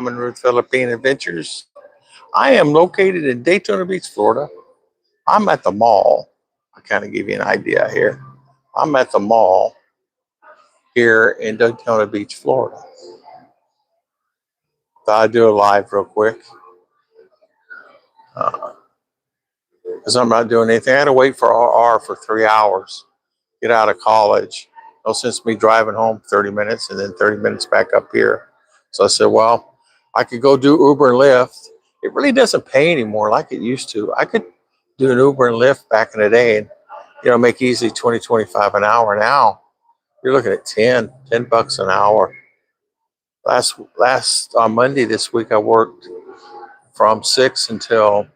I'm in RUTH Philippine Adventures. I am located in Daytona Beach, Florida. I'm at the mall. I kind of give you an idea here. I'm at the mall here in Daytona Beach, Florida. Thought I'd do a live real quick because I'm not doing anything. I had to wait for RR for 3 hours, get out of college. No sense me driving home 30 minutes and then 30 minutes back up here. So I said, well, I could go do Uber and Lyft. It really doesn't pay anymore like it used to. I could do an Uber and Lyft back in the day and, make easy 20, 25 an hour. Now you're looking at 10 bucks an hour. Last on Monday this week, I worked from 6 until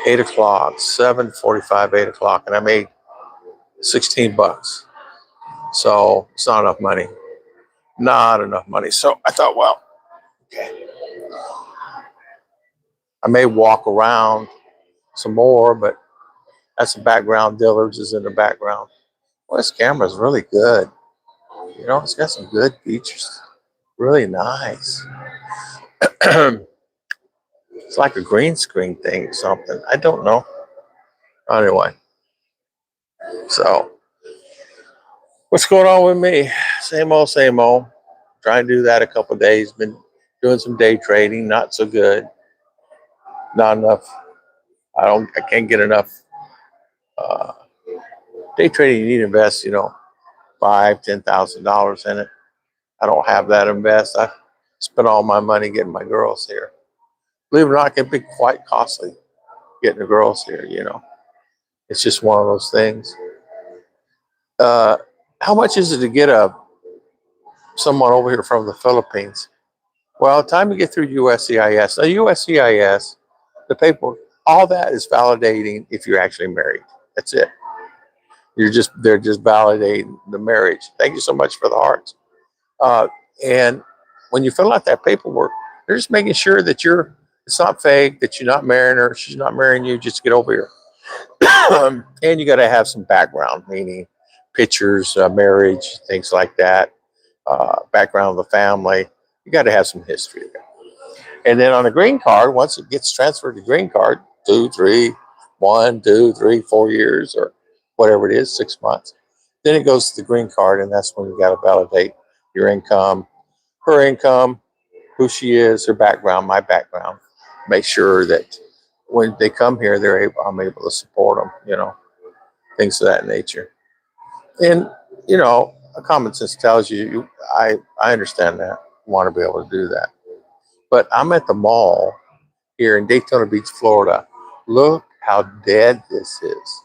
8 o'clock, 7:45, 8 o'clock, and I made 16 bucks. So it's not enough money. Not enough money. So I thought, well, okay. I may walk around some more, but that's the background. Dillard's is in the background. Well, this camera is really good. It's got some good features. Really nice. It's like a green screen thing or something. I don't know. Anyway, so what's going on with me? Same old, same old. Trying to do that a couple of days. Been doing some day trading. Not so good. Not enough. I can't get enough. Day trading, you need to invest, $5,000, $10,000 in it. I don't have that invest. I spent all my money getting my girls here. Believe it or not, it can be quite costly getting the girls here. It's just one of those things. How much is it to get someone over here from the Philippines? Well, time to get through USCIS. Now, USCIS, the paperwork, all that is validating if you're actually married. That's it. They're just validating the marriage. Thank you so much for the hearts. And when you fill out that paperwork, they're just making sure that it's not fake, that you're not marrying her, she's not marrying you, just to get over here. And you got to have some background, meaning pictures, marriage, things like that, background of the family. You got to have some history there. And then on a green card, once it gets transferred to green card, 2, 3, 1, 2, 3, 4 years, or whatever it is, 6 months, then it goes to the green card, and that's when you got to validate your income, her income, who she is, her background, my background. Make sure that when they come here, I'm able to support them, things of that nature. And, a common sense tells you, I understand that, want to be able to do that. But I'm at the mall here in Daytona Beach, Florida. Look how dead this is.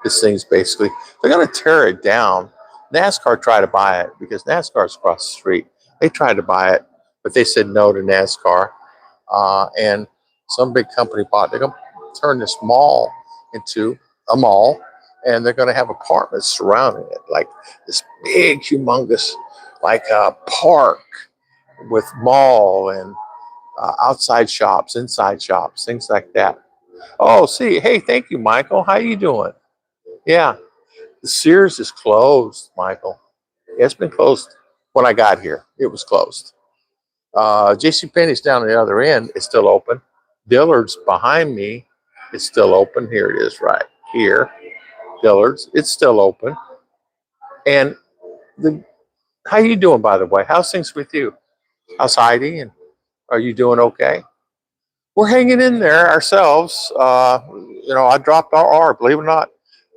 This thing's basically, they're going to tear it down. NASCAR tried to buy it because NASCAR's across the street. They tried to buy it, but they said no to NASCAR. And some big company bought it. They're going to turn this mall into a mall, and they're going to have apartments surrounding it, like this big, humongous, like a park with mall and outside shops, inside shops, things like that. Oh, see, hey, thank you, Michael. How you doing? Yeah, the Sears is closed, Michael. It's been closed when I got here. It was closed. JCPenney's down the other end. It's still open. Dillard's behind me. It's still open. Here it is right here. Dillard's. It's still open. And how you doing, by the way? How's things with you? How's Heidi? And are you doing okay? We're hanging in there ourselves. I dropped RR, believe it or not.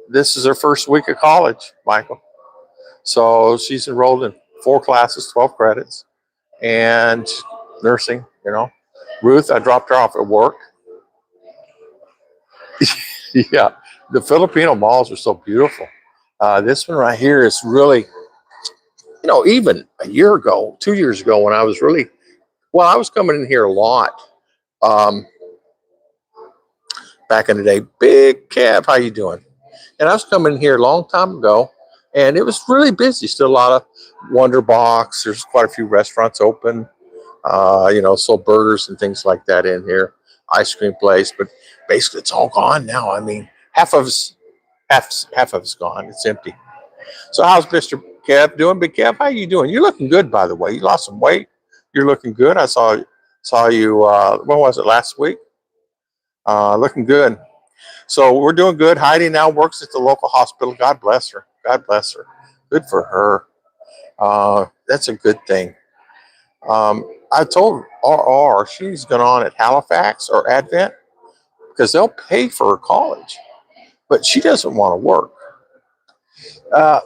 This is her first week of college, Michael. So she's enrolled in 4 classes, 12 credits, and nursing, Ruth, I dropped her off at work. Yeah, the Filipino malls are so beautiful. This one right here is really, even a year ago, 2 years ago, when I was I was coming in here a lot. Back in the day, Big Kev, how you doing? And I was coming in here a long time ago, and it was really busy. Still a lot of Wonder Box. There's quite a few restaurants open. Sold burgers and things like that in here. Ice cream place, but basically it's all gone now. I mean, half of it's gone. It's empty. So how's Mr. Kev doing? Big Kev, how you doing? You're looking good, by the way. You lost some weight. You're looking good. I saw you. When was it? Last week. Looking good. So we're doing good. Heidi now works at the local hospital. God bless her. God bless her. Good for her. That's a good thing. I told RR she's going on at Halifax or Advent because they'll pay for her college, but she doesn't want to work. Uh,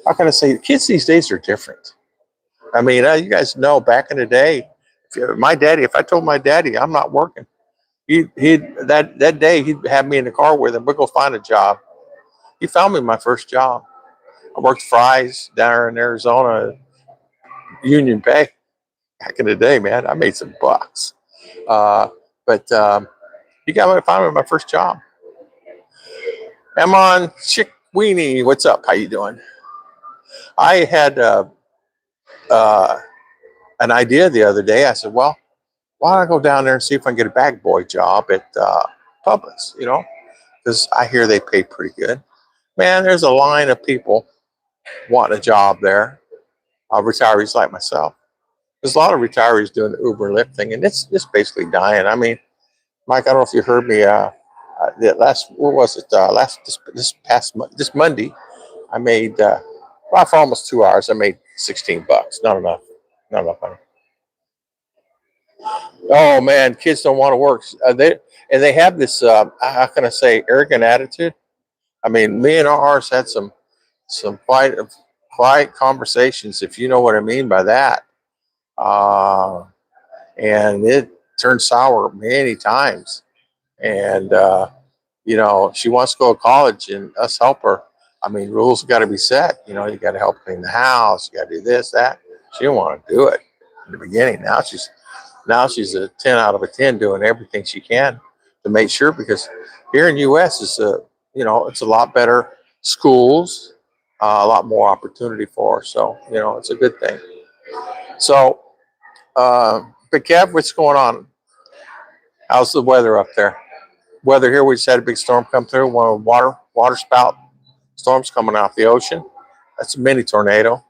how can I say? Kids these days are different. I mean, you guys know back in the day, my daddy, if I told my daddy I'm not working, he that day he'd have me in the car with him. We'd go find a job. He found me my first job. I worked fries down there in Arizona, Union Bay. Back in the day, man, I made some bucks. But he got me to find me my first job. I'm on Chick Weenie. What's up? How you doing? I had an idea the other day. I said, well, why don't I go down there and see if I can get a bag boy job at Publix, because I hear they pay pretty good. Man, there's a line of people wanting a job there, retirees like myself. There's a lot of retirees doing the Uber and Lyft thing, and it's basically dying. I mean, Mike, I don't know if you heard me. What was it? This Monday, I made for almost 2 hours. I made $16. Not enough. Not enough money. Oh man, kids don't want to work. They have this. How can I say, arrogant attitude? I mean, me and ours had some quiet conversations, if you know what I mean by that. And it turned sour many times. And she wants to go to college, and us help her. I mean, rules got to be set. You got to help clean the house. You got to do this, that. She didn't want to do it in the beginning. Now she's a 10 out of a 10 doing everything she can to make sure, because here in U.S. is it's a lot better schools, a lot more opportunity for her. So it's a good thing. So, but Kev, what's going on? How's the weather up there? Weather here, we just had a big storm come through. One of the water spout storms coming off the ocean. That's a mini tornado,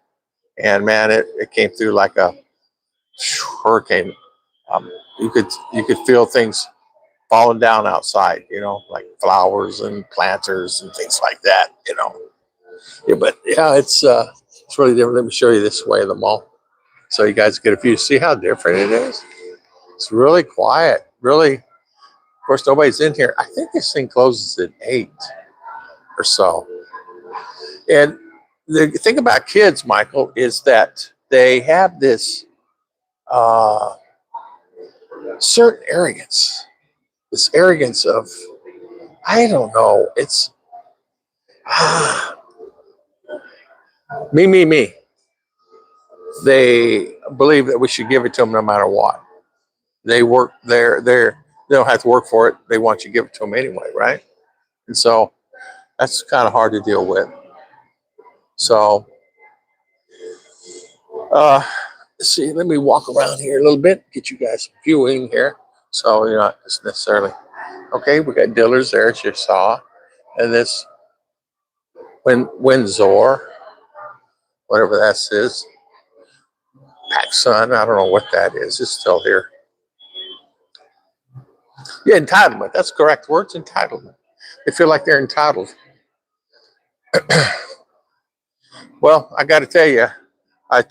and man, it came through like a hurricane. You could feel things falling down outside, like flowers and planters and things like that, Yeah, but yeah, it's really different. Let me show you this way of the mall, so you guys get a view. See how different it is? It's really quiet. Really, of course, nobody's in here. I think this thing closes at 8 or so. And the thing about kids, Michael, is that they have this certain arrogance. This arrogance of, I don't know, it's me. They believe that we should give it to them no matter what. They work there. They don't have to work for it. They want you to give it to them anyway, right? And so that's kind of hard to deal with. So, let's see. Let me walk around here a little bit, get you guys viewing here. So you're not necessarily okay. We got Dillard's there, as you saw, and this Windsor, whatever that is. PacSun, I don't know what that is. It's still here. Yeah, entitlement. That's the correct word. It's entitlement. They feel like they're entitled. Well, I got to tell you, I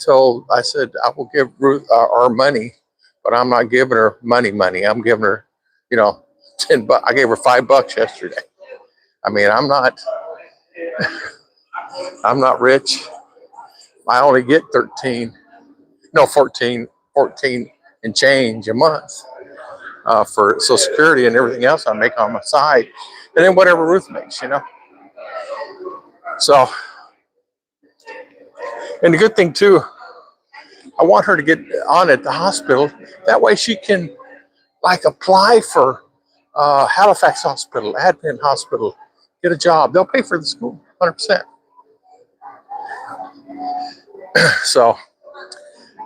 said, I will give Ruth our money, but I'm not giving her money. I'm giving her, $10. I gave her $5 yesterday. I mean, I'm not rich. I only get 14 and change a month for Social Security and everything else I make on my side, and then whatever Ruth makes, So, and the good thing too, I want her to get on at the hospital. That way she can apply for Halifax Hospital, Advent Hospital, get a job. They'll pay for the school 100%. So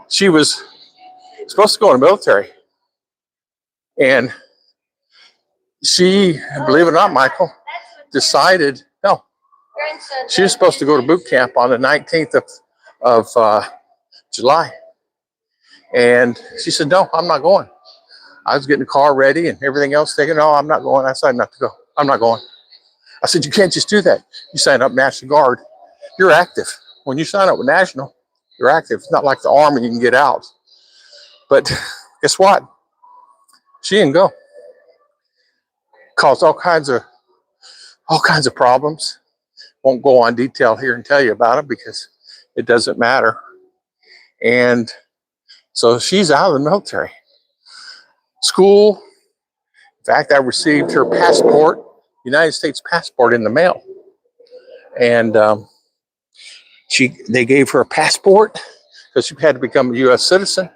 she was supposed to go in the military, and she, believe it or not, Michael, decided no. She was supposed to go to boot camp on the 19th of July. And she said, no, I'm not going. I was getting the car ready and everything else taken. No, I'm not going. I decided not to go. I'm not going. I said, you can't just do that. You sign up National Guard. You're active. When you sign up with National, you're active. It's not like the Army, you can get out. But guess what? She didn't go. Caused all kinds of problems. Won't go on detail here and tell you about it because it doesn't matter. And so she's out of the military. School. In fact, I received her passport, United States passport, in the mail. And they gave her a passport because she had to become a U.S. citizen.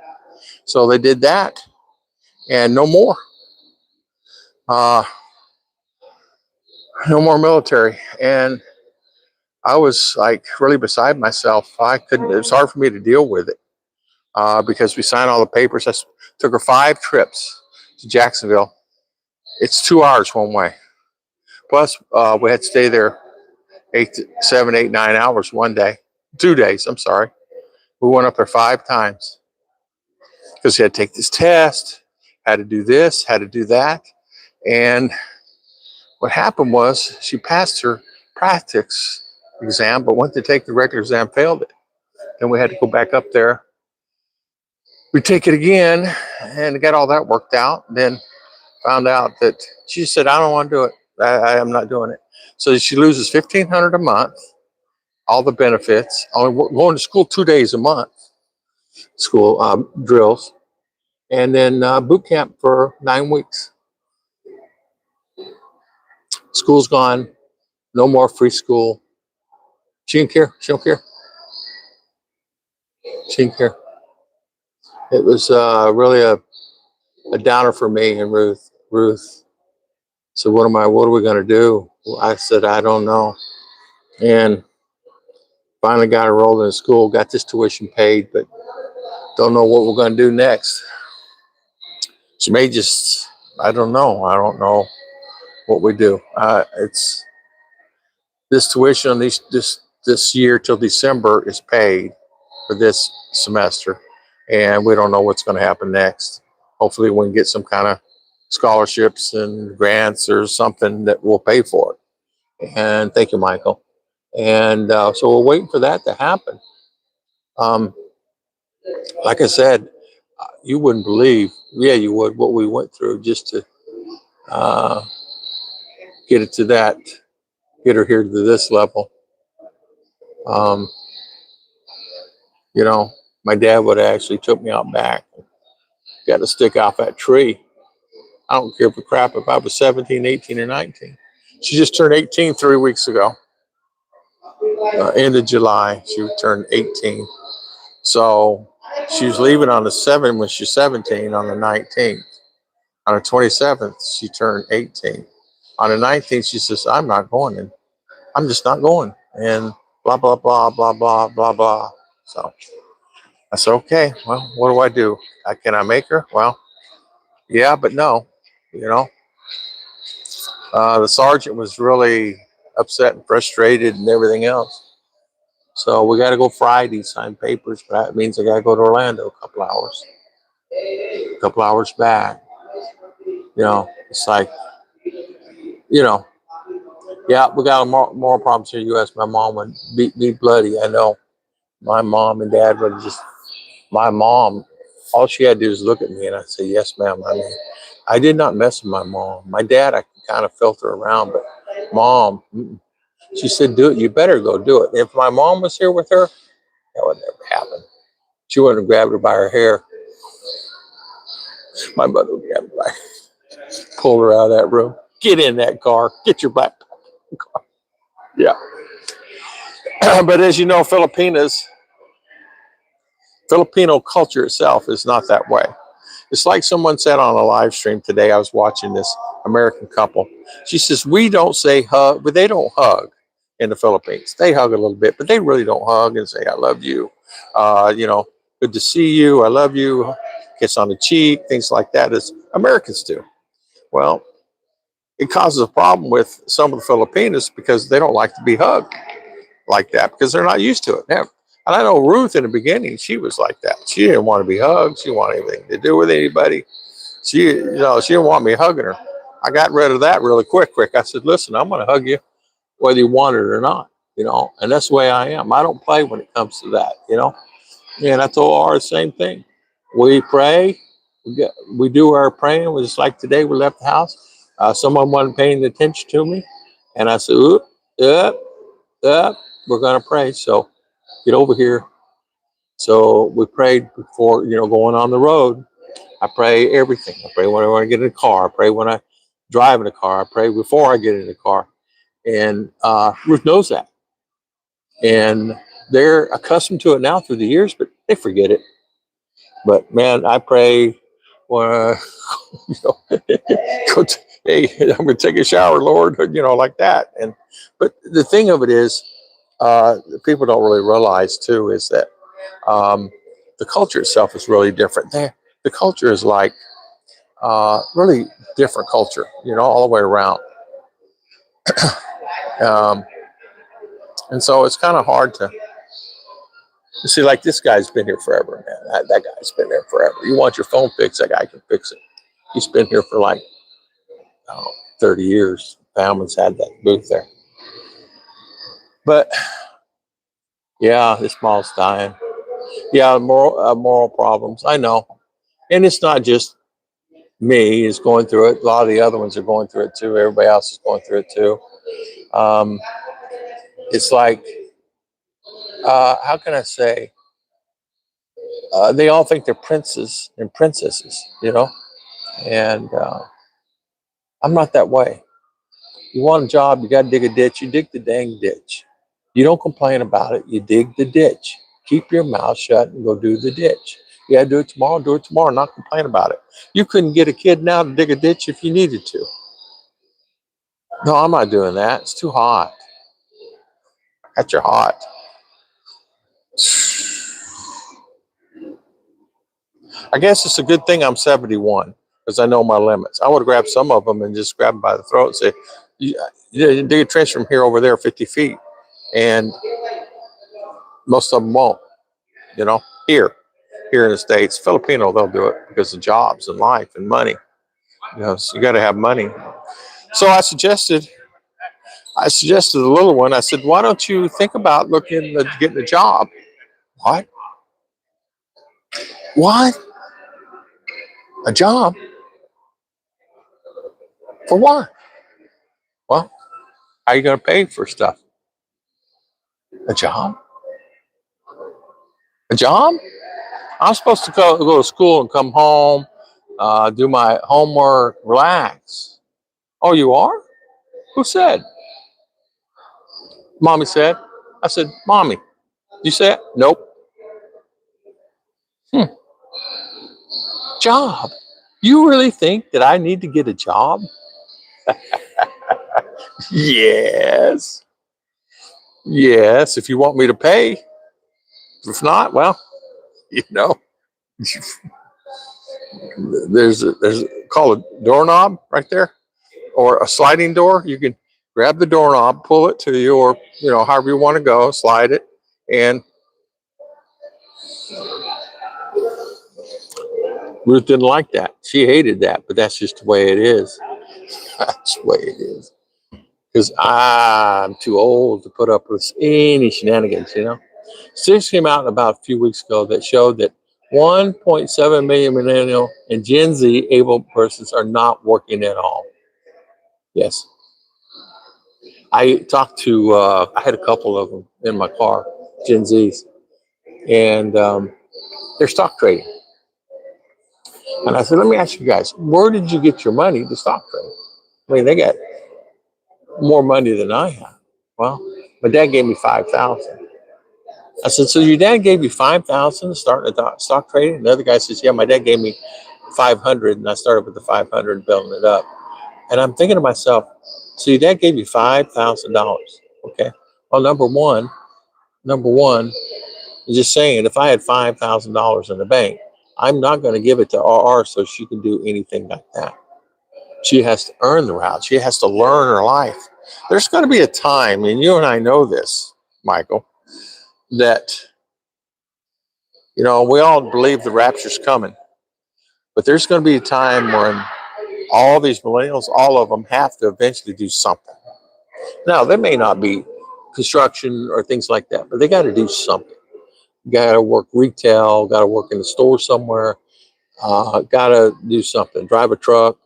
So they did that, and no more. No more military. And I was like really beside myself. I couldn't. It was hard for me to deal with it because we signed all the papers. I took her 5 trips to Jacksonville. It's 2 hours one way. Plus, we had to stay there 7, 8, 9 hours one day. 2 days. I'm sorry. We went up there 5 times because we had to take this test, had to do this, had to do that, and what happened was she passed her practice exam, but went to take the regular exam, failed it. Then we had to go back up there. We take it again and got all that worked out. Then found out that she said, I don't want to do it. I am not doing it. So she loses $1,500 a month, all the benefits, only going to school 2 days a month, school drills, and then boot camp for 9 weeks. School's gone. No more free school. She didn't care. She don't care. She didn't care. It was really a downer for me and Ruth. Ruth said, what are we going to do? I said, I don't know. And finally got enrolled in school, got this tuition paid, but don't know what we're going to do next. She may just, I don't know. I don't know what we do. It's this tuition this year till December is paid for this semester, and we don't know what's going to happen next. Hopefully we can get some kind of scholarships and grants or something that will pay for it. And thank you, Michael. And so we're waiting for that to happen. Like I said, you wouldn't believe, yeah, you would, what we went through just to get it to that, get her here to this level. You know, my dad would have actually took me out back, got to stick off that tree. I don't care for crap if I was 17, 18, or 19. She just turned 18 3 weeks ago. End of July, she turned 18. So she was leaving on the 7th when she's 17, on the 19th. On the 27th, she turned 18. On the 19th, she says, I'm not going. And I'm just not going. And blah, blah, blah, blah, blah, blah, blah. So I said, okay, well, what do I do? Can I make her? Well, yeah, but no, you know. The sergeant was really upset and frustrated and everything else. So we got to go Friday, sign papers. But that means I got to go to Orlando a couple hours back. You know, it's like, you know, yeah, we got more problems here in the U.S. My mom would beat me bloody. I know my mom and dad would just, my mom, all she had to do was look at me and I'd say, yes, ma'am. I mean, I did not mess with my mom. My dad, I kind of filter around, but mom, she said, do it. You better go do it. If my mom was here with her, that would never happen. She wouldn't have grabbed her by her hair. My mother would grab her by, pull her out of that room. Get in that car. Get your back. Yeah. But as you know, Filipino culture itself is not that way. It's like someone said on a live stream today. I was watching this American couple. She says, we don't say hug, but they don't hug in the Philippines. They hug a little bit, but they really don't hug and say, I love you. You know, good to see you. I love you. Kiss on the cheek, things like that, as Americans do. Well, it causes a problem with some of the Filipinos because they don't like to be hugged like that because they're not used to it. And I know Ruth in the beginning, she was like that. She didn't want to be hugged. She didn't want anything to do with anybody. She didn't want me hugging her. I got rid of that really quick. I said, listen, I'm going to hug you whether you want it or not, and that's the way I am. I don't play when it comes to that. And I told her the same thing. We pray, we do our praying. It was like today we left the house. Someone wasn't paying attention to me. And I said, oop, up, we're going to pray. So get over here. So we prayed before, going on the road. I pray everything. I pray when I want to get in the car. I pray when I drive in the car. I pray before I get in the car. And Ruth knows that. And they're accustomed to it now through the years, but they forget it. But man, I pray when hey, I'm going to take a shower, Lord, like that. But the thing of it is, people don't really realize too, is that the culture itself is really different. The culture is like really different culture, all the way around. And so it's kind of hard to see, like this guy's been here forever, man. That guy's been there forever. You want your phone fixed, that guy can fix it. He's been here for like 30 years. Family's had that booth there. But yeah, this mall's dying. Yeah, moral problems. I know. And it's not just me is going through it. A lot of the other ones are going through it too. Everybody else is going through it too. It's like, how can I say? They all think they're princes and princesses, and I'm not that way. You want a job, you got to dig a ditch, you dig the dang ditch. You don't complain about it, you dig the ditch. Keep your mouth shut and go do the ditch. You got to do it tomorrow, not complain about it. You couldn't get a kid now to dig a ditch if you needed to. No, I'm not doing that. It's too hot. Got your hot. I guess it's a good thing I'm 71 because I know my limits. I would grab some of them and just grab them by the throat and say, you dig a trench from here over there 50 feet. And most of them won't, here in the States. Filipino, they'll do it because of jobs and life and money. So you got to have money. So I suggested the little one. I said, why don't you think about getting a job? What? A job? For what? Well, how are you going to pay for stuff? A job? A job? I'm supposed to go to school and come home, do my homework, relax. Oh, you are? Who said? Mommy said. I said, Mommy, you said? Nope. Job? You really think that I need to get a job? Yes. Yes, if you want me to pay. If not, well, there's call a doorknob right there, or a sliding door. You can grab the doorknob, pull it to you, or however you want to go, slide it. And Ruth didn't like that. She hated that, but that's just the way it is. That's the way it is. Because I'm too old to put up with any shenanigans, Statistics came out about a few weeks ago that showed that 1.7 million millennial and Gen Z able persons are not working at all. Yes. I talked to, I had a couple of them in my car, Gen Zs, and they're stock trading. And I said, let me ask you guys, where did you get your money to stock trade? I mean, they got more money than I have. Well, my dad gave me $5,000. I said, so your dad gave you $5,000 to start a stock trading? And the other guy says, yeah, my dad gave me $500, and I started with the $500 and building it up. And I'm thinking to myself, so your dad gave you $5,000. Okay. Well, number one, just saying, if I had $5,000 in the bank, I'm not going to give it to RR so she can do anything like that. She has to earn the route. She has to learn her life. There's going to be a time, and you and I know this, Michael, that You know, we all believe the rapture's coming, but there's going to be a time when all these millennials, all of them, have to eventually do something. Now, there may not be construction or things like that, but they got to do something. Got to work retail, got to work in the store somewhere, got to do something, drive a truck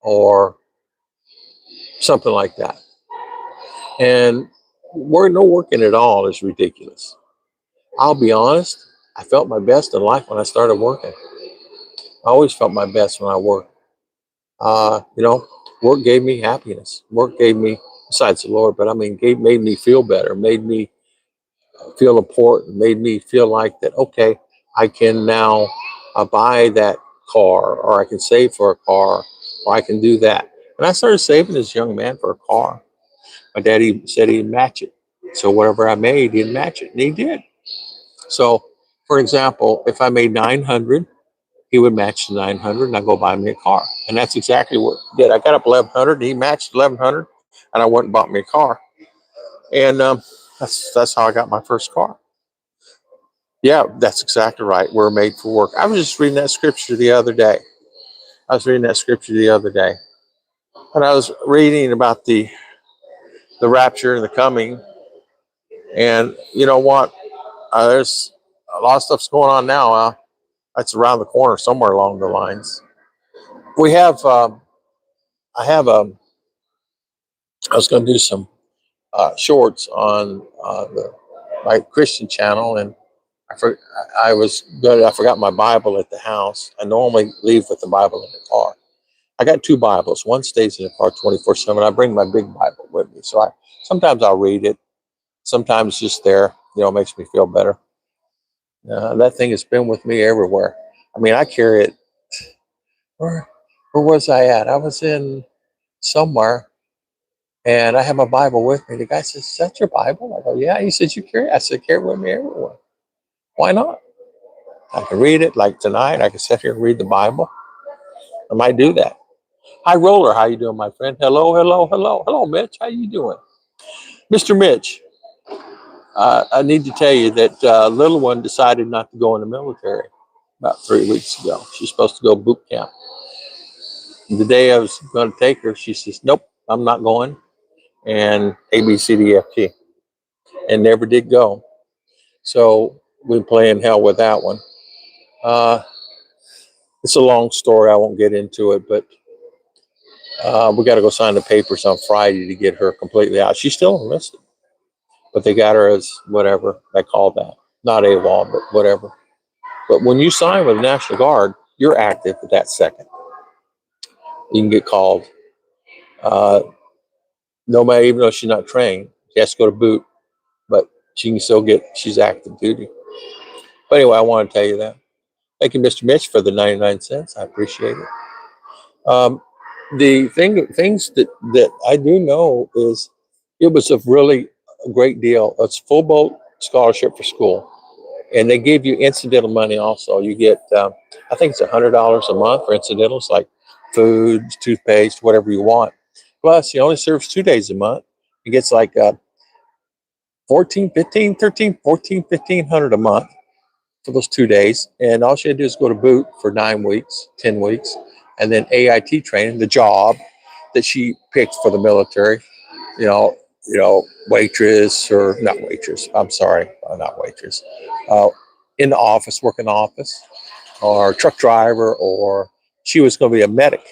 or something like that. And no working at all is ridiculous. I'll be honest, I felt my best in life when I started working. I always felt my best when I worked. You know, work gave me happiness. Work gave me, besides the Lord, but I mean, made me feel better, made me feel important, made me feel like that, okay, I can now buy that car, or I can save for a car, or I can do that. And I started saving as a young man for a car. My daddy said he'd match it. So whatever I made, he'd match it. And he did. So, for example, if I made 900, he would match the 900 and I go buy me a car. And that's exactly what he did. I got up 1100 and he matched 1100 and I went and bought me a car. And that's how I got my first car. Yeah, that's exactly right. We're made for work. I was just reading that scripture the other day. And I was reading about the rapture and the coming. And you know what? There's a lot of stuff's going on now. That's around the corner somewhere along the lines. We have, I have, I was going to do some shorts on my Christian channel, and I forgot my Bible at the house. I normally leave with the Bible in the car. I got two Bibles. One stays in the car 24/7. I bring my big Bible with me, so sometimes I'll read it. Sometimes it's just there. You know, it makes me feel better. That thing has been with me everywhere. I mean, I carry it. Where was I at? I was in somewhere, and I have my Bible with me. The guy says, "Is that your Bible?" I go, "Yeah." He said, "You carry it?" I said, "Carry it with me everywhere. Why not? I can read it. Like tonight, I can sit here and read the Bible. I might do that." Hi, Roller. How you doing, my friend? Hello, hello, hello, hello, Mitch. How you doing, Mr. Mitch? I need to tell you that little one decided not to go in the military about 3 weeks ago. She's supposed to go boot camp. The day I was going to take her, she says, "Nope, I'm not going." And A, B, C, D, F, G, and never did go. So we're playing hell with that one. It's a long story. I won't get into it, but we got to go sign the papers on Friday to get her completely out. She's still enlisted, but they got her as whatever they call that. Not AWOL, but whatever. But when you sign with the National Guard, you're active at that second. You can get called. Nobody, even though she's not trained, she has to go to boot, but she can still she's active duty. But anyway, I want to tell you that. Thank you, Mr. Mitch, for the 99 cents. I appreciate it. The things that I do know is it was a really great deal. It's full boat scholarship for school, and they give you incidental money also. You get, I think it's $100 a month for incidentals like food, toothpaste, whatever you want. Plus, he only serves 2 days a month. He gets like 14, 15, 13, 14, 1500 a month for those 2 days. And all she had to do is go to boot for 9 weeks, 10 weeks, and then AIT training, the job that she picked for the military, you know, waitress or not waitress. I'm sorry, not waitress. In the office, work in the office, or truck driver, or she was going to be a medic.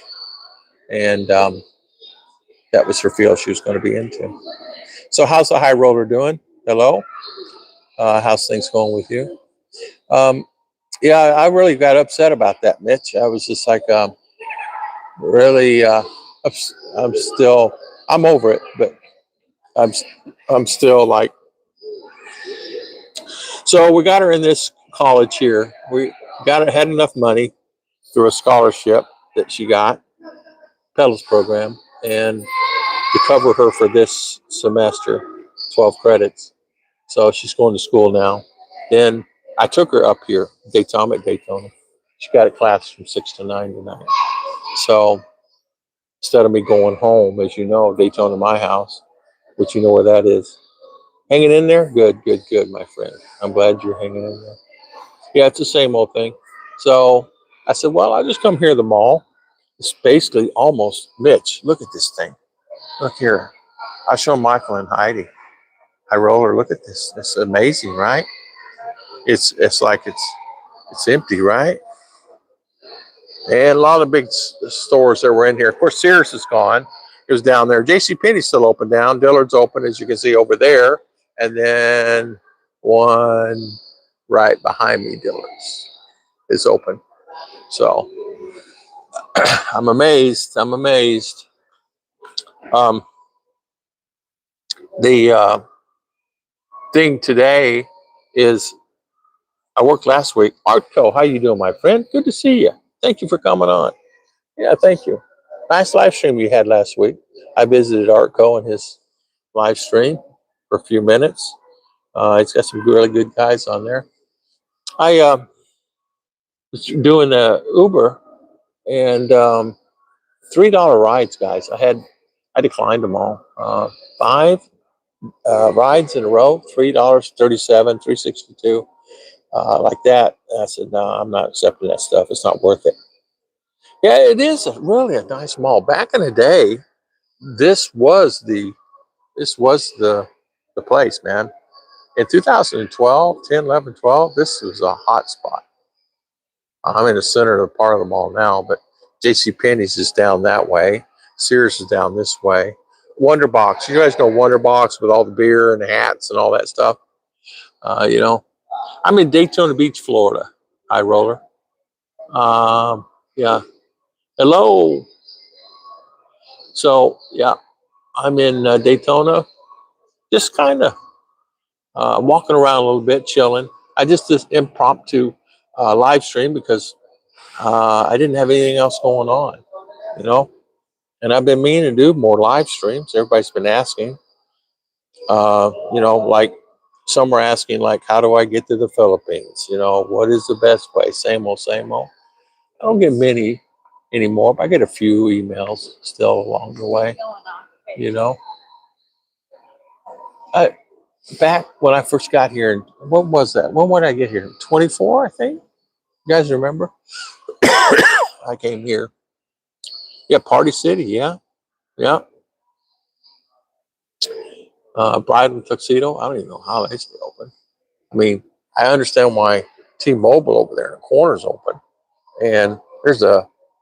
And that was her field she was going to be into. So how's the high roller doing? Hello? How's things going with you? Yeah, I really got upset about that, Mitch. I was just like, really, I'm over it, but I'm still like, so we got her in this college here. We had enough money through a scholarship that she got, Petals program, and to cover her for this semester, 12 credits. So she's going to school now. Then I took her up here, Daytona. She got a class from 6 to 9 tonight. So instead of me going home, as you know, Daytona, my house, which you know where that is. Hanging in there? Good, my friend. I'm glad you're hanging in there. Yeah, it's the same old thing. So I said, well, I'll just come here to the mall. It's basically almost Mitch. Look at this thing. Look here. I'll show Michael and Heidi. High roller. Look at this. It's amazing, right? It's like it's empty, right? And a lot of big stores that were in here. Of course, Sears is gone. It was down there. JCPenney's still open down. Dillard's open, as you can see over there. And then one right behind me, Dillard's, is open. So I'm amazed. I'm amazed. Um, the thing today is I worked last week. Artco, how you doing, my friend? Good to see you. Thank you for coming on. Yeah, thank you. Nice live stream you had last week. I visited Artco and his live stream for a few minutes. It's got some really good guys on there. I was doing Uber and $3 rides, guys. I declined them all. Five rides in a row, $3, 37, 362, like that. And I said, no, I'm not accepting that stuff. It's not worth it. Yeah, it is really a nice mall. Back in the day, this was the place, man. In 2012, 10, 11, 12, this was a hot spot. I'm in the center of the part of the mall now, but JCPenney's is down that way. Sears is down this way. Wonderbox. You guys know Wonderbox with all the beer and the hats and all that stuff. You know, I'm in Daytona Beach, Florida. High roller. Yeah. Hello. So, yeah, I'm in Daytona. Just kind of walking around a little bit, chilling. I just this impromptu live stream because I didn't have anything else going on, you know. And I've been meaning to do more live streams. Everybody's been asking, you know, like some are asking, like, how do I get to the Philippines? You know, what is the best way? Same old, same old. I don't get many anymore, but I get a few emails still along the way, you know. I, back when I first got here, and what was that? When did I get here? 24, I think. You guys remember? I came here. Yeah, Party City. Yeah, yeah. Bridal Tuxedo. I don't even know how they stay open. I mean, I understand why T-Mobile over there in the corner is open, and there's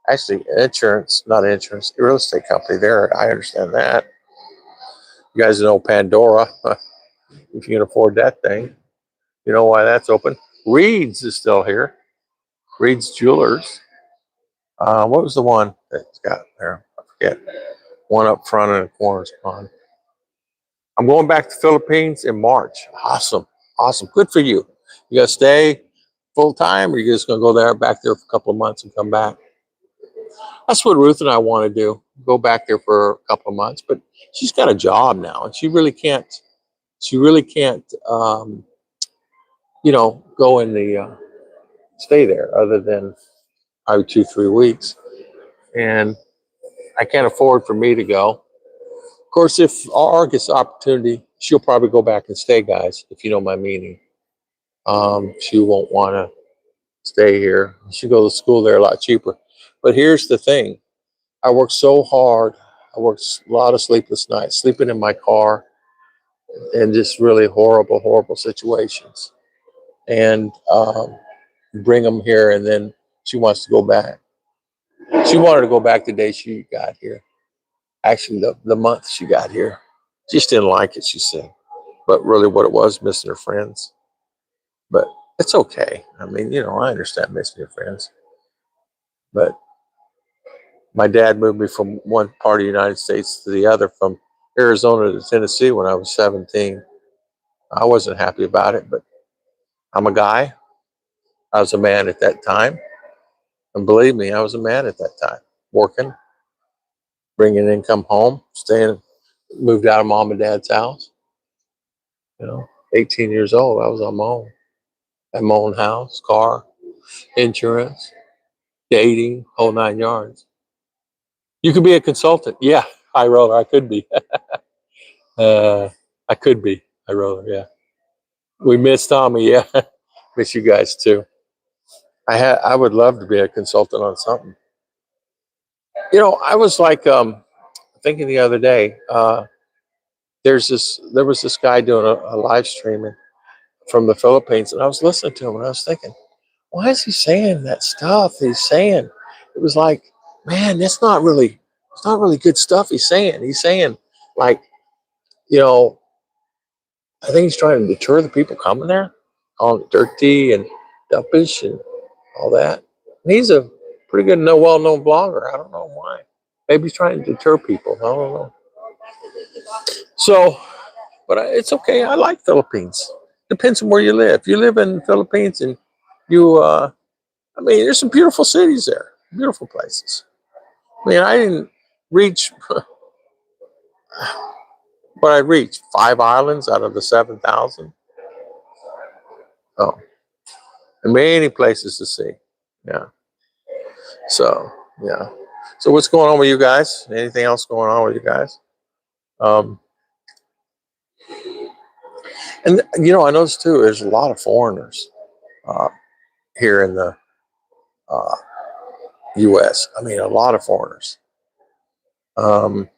actually insurance, not insurance, real estate company there. I understand that. You guys know Pandora. If you can afford that thing, you know why that's open. Reed's is still here. Reed's Jewelers. What was the one that's got there? I forget. One up front and the corner's gone. I'm going back to the Philippines in March. Awesome. Awesome. Good for you. You gonna stay full time or you just gonna go there back there for a couple of months and come back? That's what Ruth and I want to do. Go back there for a couple of months. But she's got a job now and she really can't you know, go in the stay there other than probably 2, 3 weeks. And I can't afford for me to go. Of course, if R gets the opportunity, she'll probably go back and stay, guys, if you know my meaning. She won't want to stay here. She go to school there a lot cheaper. But here's the thing. I worked so hard. I worked a lot of sleepless nights, sleeping in my car, and just really horrible, horrible situations. And bring them here, and then she wants to go back. She wanted to go back the day she got here. Actually, the month she got here. She just didn't like it, she said. But really what it was, missing her friends. But it's okay. I mean, you know, I understand missing your friends. But my dad moved me from one part of the United States to the other, from Arizona to Tennessee when I was 17. I wasn't happy about it, but I'm a guy. I was a man at that time. And believe me, I was a man at that time. Working, bringing income home, staying, moved out of mom and dad's house. You know, 18 years old, I was on my own. I had my own house, car, insurance, dating, whole 9 yards. You could be a consultant. Yeah, high roller, I could be. I could be high roller, yeah. We miss Tommy, yeah. Miss you guys too. I would love to be a consultant on something. I was like thinking the other day. There was this guy doing a live streaming from the Philippines, and I was listening to him, and I was thinking, why is he saying that stuff he's saying? It was like, man, it's not really good stuff he's saying like, you know I think he's trying to deter the people coming there, calling it dirty and duppish and all that. And he's a pretty good, well-known blogger. I don't know why. Maybe he's trying to deter people. I don't know. So, but it's okay. I like Philippines. Depends on where you live. If you live in the Philippines and you, I mean, there's some beautiful cities there, beautiful places. I mean, I didn't reach, but I reached 5 islands out of the 7,000. Oh, and many places to see. Yeah. So, yeah. So what's going on with you guys? Anything else going on with you guys? Um, and I noticed too, there's a lot of foreigners uh, here in the uh, U.S. I mean, a lot of foreigners. Um,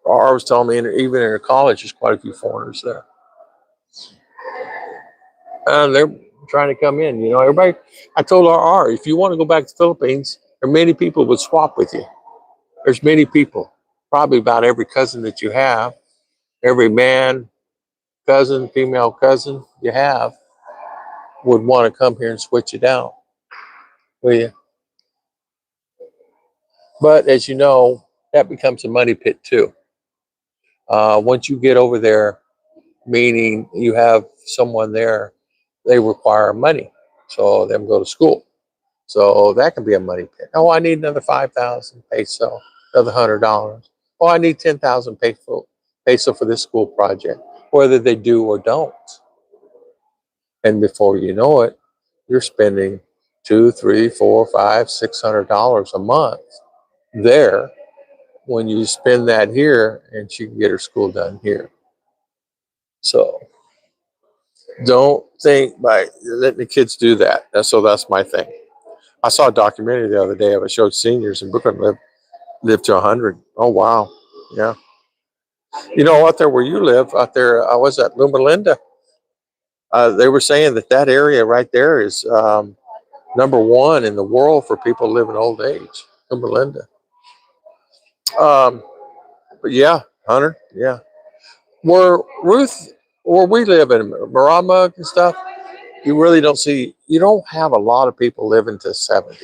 R was telling me, even in her college, there's quite a few foreigners there, and they're trying to come in. Everybody. I told R, if you want to go back to the Philippines, there are many people would swap with you. There's many people, probably about every cousin that you have, every man, cousin, female cousin you have would want to come here and switch it out with you. But as you know, that becomes a money pit too. Once you get over there, meaning you have someone there, they require money. So them go to school. So that can be a money pit. Oh, I need another 5,000 peso, another $100. Oh, I need 10,000 peso for this school project, whether they do or don't. And before you know it, you're spending two, three, four, five, $600 a month there when you spend that here and she can get her school done here. So don't think by letting the kids do that. So that's my thing. I saw a documentary the other day of it showed seniors in Brooklyn live to 100. Oh wow, yeah. Out there where you live, out there, I was at Loma Linda. They were saying that area right there is number one in the world for people living old age. Loma Linda. Um, but yeah, Hunter, yeah. Where we live in Maramag and stuff, you don't have a lot of people living to 70.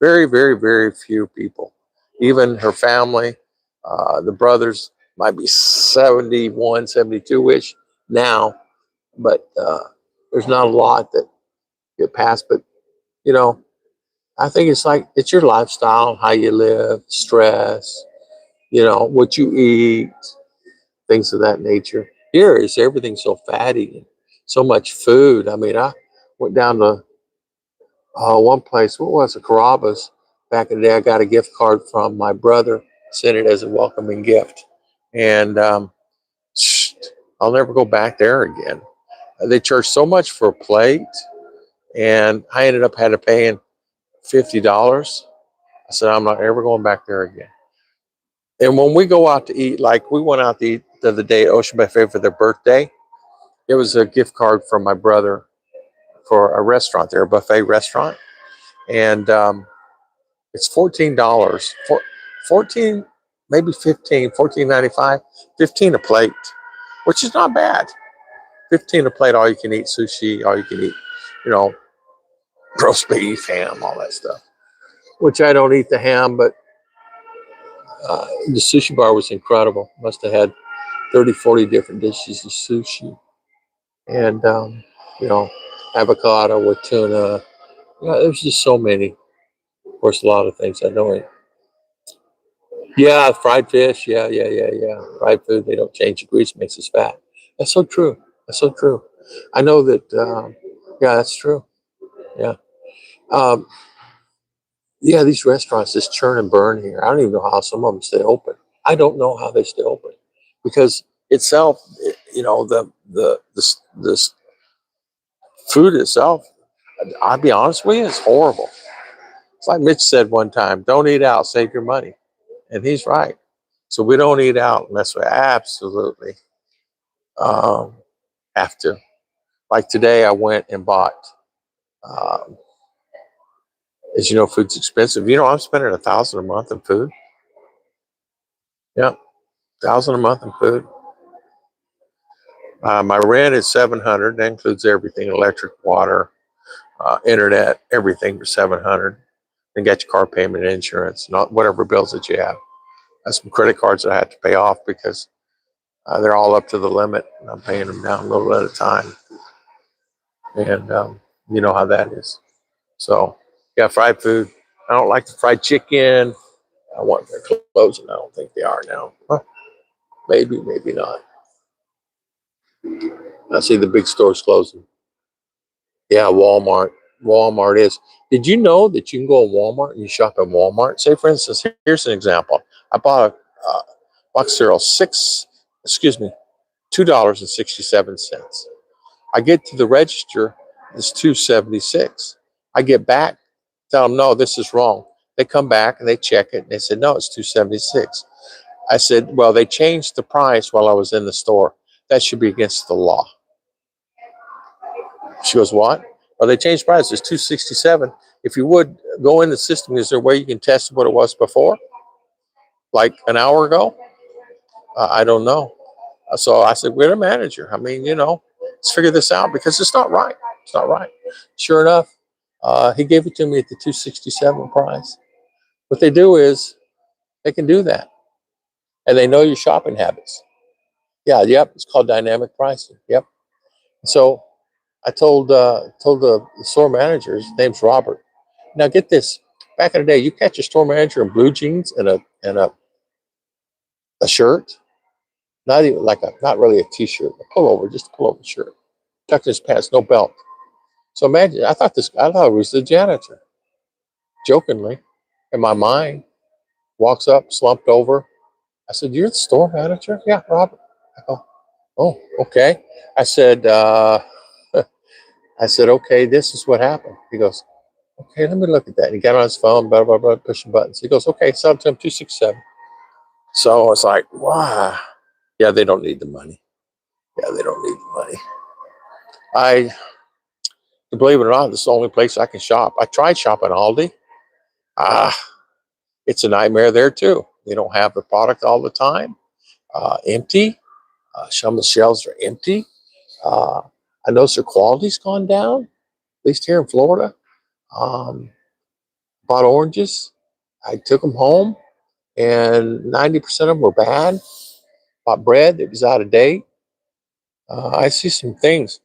Very, very, very few people. Even her family, the brothers might be 71, 72-ish now, but there's not a lot that get past. But, you know, I think it's your lifestyle, how you live, stress, what you eat, things of that nature. Here is everything so fatty and so much food. I mean, I went down to one place. What was it? Carrabba's. Back in the day, I got a gift card from my brother. Sent it as a welcoming gift, and I'll never go back there again. They charge so much for a plate, and I ended up had to paying $50. I said I'm not ever going back there again. And when we go out to eat, like we went out to eat the other day at Ocean Buffet for their birthday, it was a gift card from my brother for a restaurant there, a buffet restaurant, and it's $14 for 14, maybe 15, 14.95, 15 a plate, which is not bad. 15 a plate, all you can eat sushi, all you can eat, you know, roast beef, ham, all that stuff. Which I don't eat the ham, but the sushi bar was incredible. Must have had 30, 40 different dishes of sushi, and you know, avocado with tuna. Yeah, there's just so many. Of course, a lot of things I don't eat. Yeah, fried fish. Yeah, yeah, yeah, yeah. Fried food. They don't change the grease, makes us fat. That's so true. That's so true. I know that. Yeah, that's true. Yeah. Um, yeah, these restaurants just churn and burn here. I don't even know how some of them stay open. I don't know how they stay open because itself, you know, the food itself. I'll be honest with you, it's horrible. It's like Mitch said one time, don't eat out, save your money. And he's right. So we don't eat out unless we absolutely um, have to. Like today, I went and bought, um, as you know, food's expensive. You know, I'm spending $1,000 a month in food. Yeah, 1,000 a month in food. My rent is 700. That includes everything: electric, water, internet, everything for 700. Then get your car payment, insurance, not whatever bills that you have. That's some credit cards that I have to pay off because they're all up to the limit, and I'm paying them down a little at a time. And you know how that is. So, yeah, fried food. I don't like the fried chicken. I want their closing. I don't think they are now. Huh, maybe, maybe not. I see the big stores closing. Yeah, Walmart. Walmart is. Did you know that you can go to Walmart and you shop at Walmart? Say, for instance, here's an example. I bought a box cereal, $2.67. I get to the register, it's $2.76. I get back, tell them, no, this is wrong. They come back and they check it and they said, no, it's $2.76. I said, well, they changed the price while I was in the store. That should be against the law. She goes, what? Well, they changed prices. It's $2.67. If you would go in the system, is there a way you can test what it was before? Like an hour ago? I don't know. So I said, we're the manager. I mean, you know, let's figure this out because it's not right. It's not right. Sure enough, he gave it to me at the 267 price. What they do is they can do that, and they know your shopping habits. Yeah, yep. It's called dynamic pricing. Yep. So I told the store manager, his name's Robert. Now get this. Back in the day, you catch a store manager in blue jeans and a shirt, not even like not really a t-shirt, a pullover, just a pullover shirt, tucked in his pants, no belt. So imagine, I thought it was the janitor, jokingly, in my mind. Walks up, slumped over. I said, "You're the store manager?" "Yeah, Robert." I go, "Oh, okay." I said, "I said, okay, this is what happened." He goes, "Okay, let me look at that." And he got on his phone, blah blah blah, pushing buttons. He goes, "Okay, sell it to him 267." So I was like, "Wow, yeah, they don't need the money. Yeah, they don't need the money." I believe it or not, this is the only place I can shop. I tried shopping Aldi. Ah, it's a nightmare there too. They don't have the product all the time. Empty. Some of the shelves are empty. Uh, I noticed their quality's gone down, at least here in Florida. Um, Bought oranges. I took them home, and 90% of them were bad. Bought bread that was out of date. I see some things,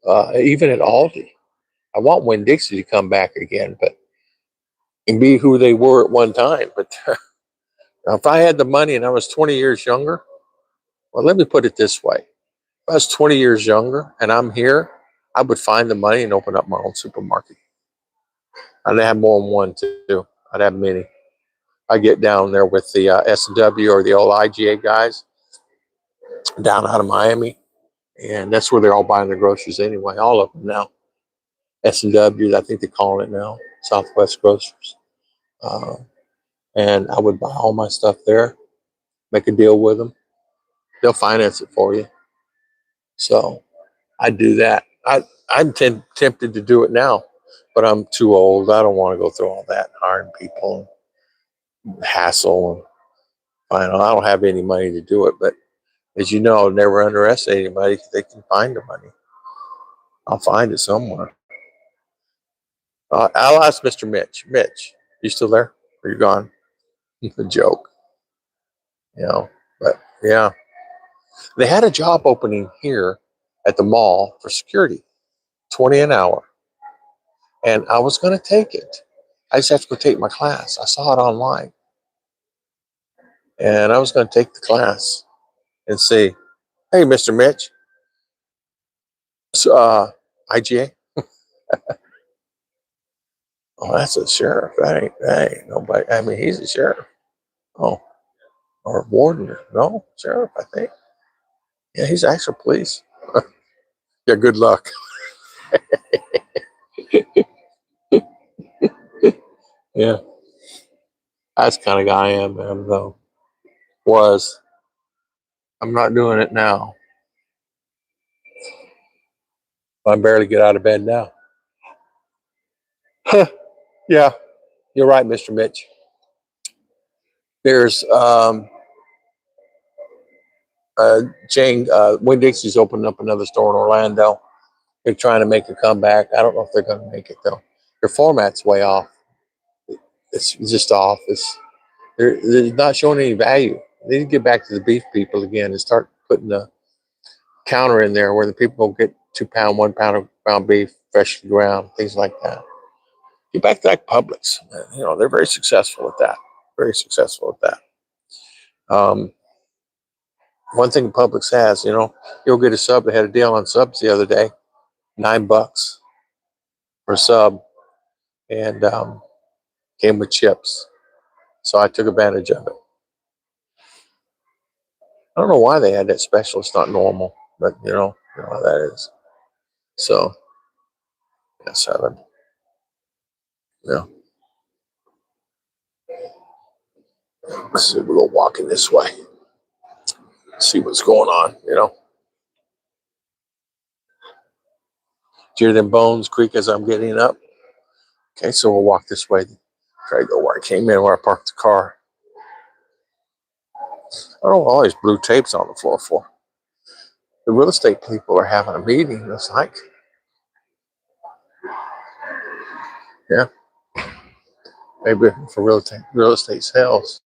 even at Aldi. I want Winn-Dixie to come back again, but and be who they were at one time. But if I had the money and I was 20 years younger, well, let me put it this way. If I was 20 years younger and I'm here, I would find the money and open up my own supermarket. I'd have more than one too. I'd have many. I get down there with the S&W or the old IGA guys down out of Miami, and that's where they're all buying their groceries anyway. All of them now. S&W, I think they're calling it now, Southwest Grocers. Uh, and I would buy all my stuff there, make a deal with them. They'll finance it for you. So I do that. I'm tempted to do it now, but I'm too old. I don't want to go through all that, hiring people, and hassle, and I don't have any money to do it. But as you know, never underestimate anybody. They can find the money. I'll find it somewhere. I'll ask Mr. Mitch. Mitch, you still there? Are you gone? A joke, you know. But yeah, they had a job opening here at the mall for security, 20 an hour, and I was going to take it. I just have to go take my class. I saw it online, and I was going to take the class and say, "Hey, Mr. Mitch, so, IGA." Oh, that's a sheriff. That ain't nobody. I mean, he's a sheriff. Oh, or warden. No, sheriff, I think. Yeah, he's actual police. Yeah, good luck. Yeah, that's the kind of guy I am, man, though. Was. I'm not doing it now. I barely get out of bed now. Yeah, you're right, Mr. Mitch. There's Jane Winn-Dixie's opening up another store in Orlando. They're trying to make a comeback. I don't know if they're going to make it though. Their format's way off. It's just off. They're not showing any value. They need to get back to the beef people again and start putting the counter in there where the people get 2 pound, 1 pound of ground beef, freshly ground, things like that. Get back to like Publix. You know, they're very successful with that. Very successful with that. One thing Publix has, you know, you'll get a sub. They had a deal on subs the other day, $9 for a sub, and came with chips. So I took advantage of it. I don't know why they had that special. It's not normal, but you know how that is. So, yeah, 7. Yeah. Let's see, we'll go walking this way. See what's going on, you know. Hear them bones creak as I'm getting up. Okay, so we'll walk this way. Try to go where I came in, where I parked the car. I don't know all these blue tapes on the floor for. The real estate people are having a meeting. It's like, yeah, maybe for real estate sales.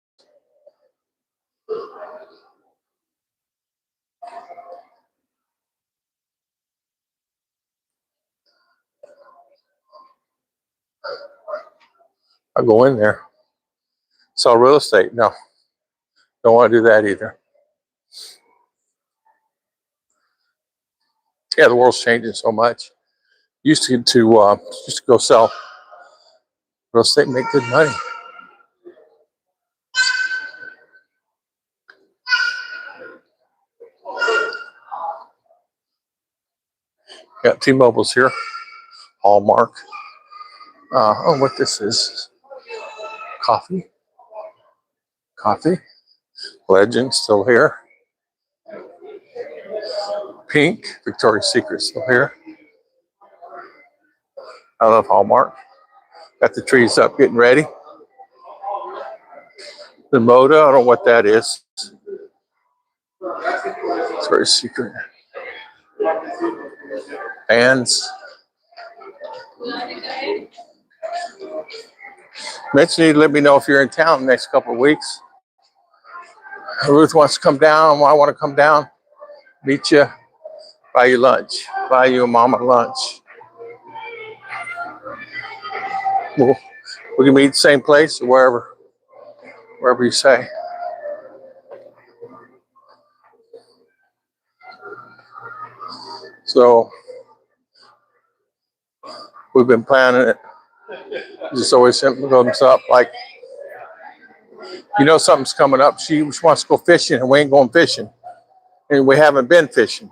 I'll go in there. Sell real estate. No, don't want to do that either. Yeah, the world's changing so much. Used to go sell real estate and make good money. Got T-Mobile's here. Hallmark. Oh, what this is? Coffee. Legend still here. Pink. Victoria's Secret still here. I love Hallmark. Got the trees up, getting ready. The Moda. I don't know what that is. It's very secret. Bands. Mitch, you need to let me know if you're in town the next couple of weeks. Ruth wants to come down. I want to come down, meet you, buy you lunch, buy you and Mama lunch. We can meet the same place or wherever you say. So we've been planning it. Just always comes up like, you know, something's coming up. She wants to go fishing and we ain't going fishing. And we haven't been fishing.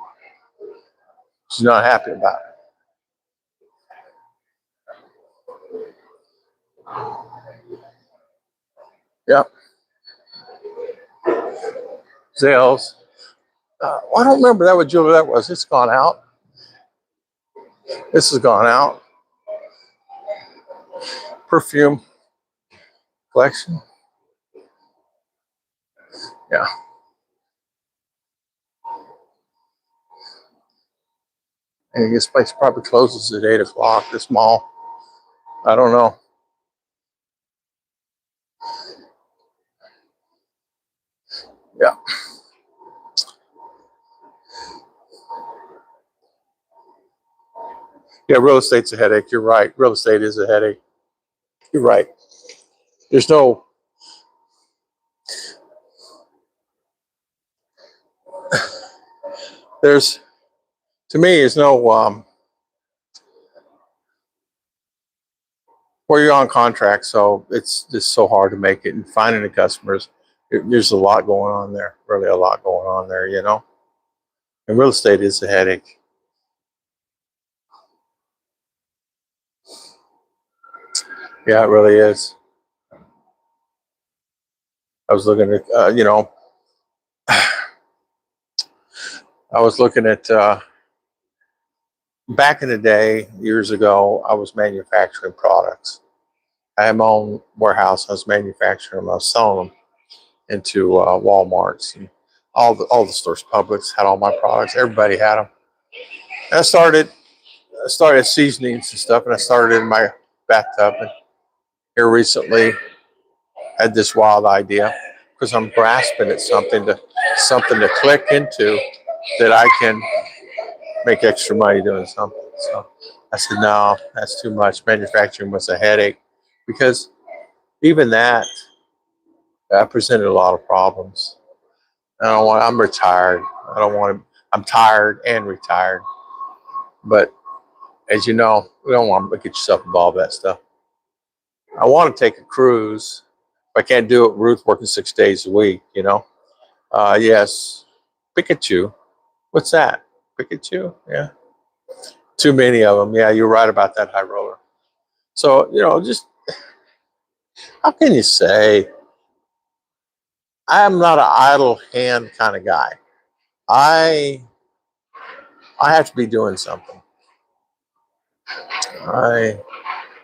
She's not happy about it. Yep. Zales. I don't remember what jewelry that was. It's gone out. This has gone out. Perfume collection. Yeah. And this place probably closes at 8 o'clock, this mall. I don't know. Yeah. Yeah, real estate's a headache. You're right. Real estate is a headache. You're right. There's no, to me, there's no, where you're on contract, so it's just so hard to make it and finding the customers. There's a lot going on there, really a lot going on there, you know. And real estate is a headache. Yeah, it really is. I was looking at, I was looking at, back in the day, years ago, I was manufacturing products. I had my own warehouse. I was manufacturing them. I was selling them into Walmarts and all the stores. Publix had all my products. Everybody had them. And I started seasonings and stuff, and I started in my bathtub. And here recently, I had this wild idea because I'm grasping at something to click into that I can make extra money doing something. So I said, no, that's too much. Manufacturing was a headache because even that presented a lot of problems. I'm retired. I don't want to, I'm tired and retired. But as you know, we don't want to get yourself involved in that stuff. I want to take a cruise. If I can't do it, Ruth working 6 days a week, Yes. Pikachu. What's that? Pikachu? Yeah. Too many of them. Yeah, you're right about that high roller. So, just how can you say I'm not an idle hand kind of guy? I I have to be doing something. I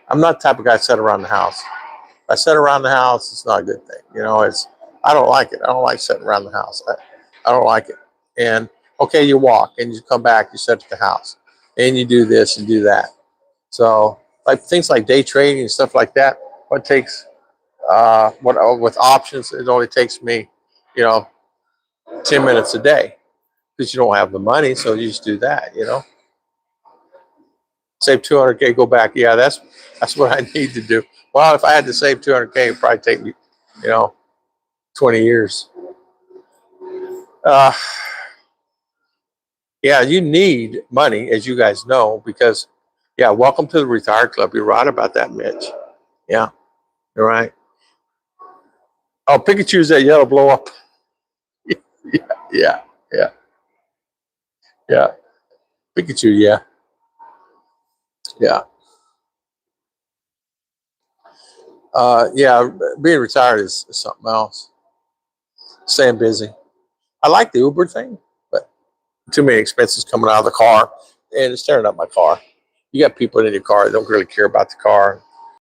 I'm not the type of guy to sit around the house. If I sit around the house, it's not a good thing. I don't like it. I don't like sitting around the house. I don't like it. And okay, you walk and you come back, you sit at the house, and you do this and do that. So like things like day trading and stuff like that, what takes what with options, it only takes me, you know, 10 minutes a day because you don't have the money, so you just do that. Save 200K, go back. Yeah, that's what I need to do. Well, if I had to save 200K, it'd probably take me, you know, 20 years. Uh, yeah, you need money, as you guys know, because yeah, welcome to the retired club. You're right about that, Mitch. Yeah, you're right. Oh, Pikachu's that yellow blow up. Yeah, yeah, yeah, yeah. Pikachu, yeah, yeah. Yeah, being retired is something else. Staying busy. I like the Uber thing, but too many expenses coming out of the car, and it's tearing up my car. You got people in your car that don't really care about the car.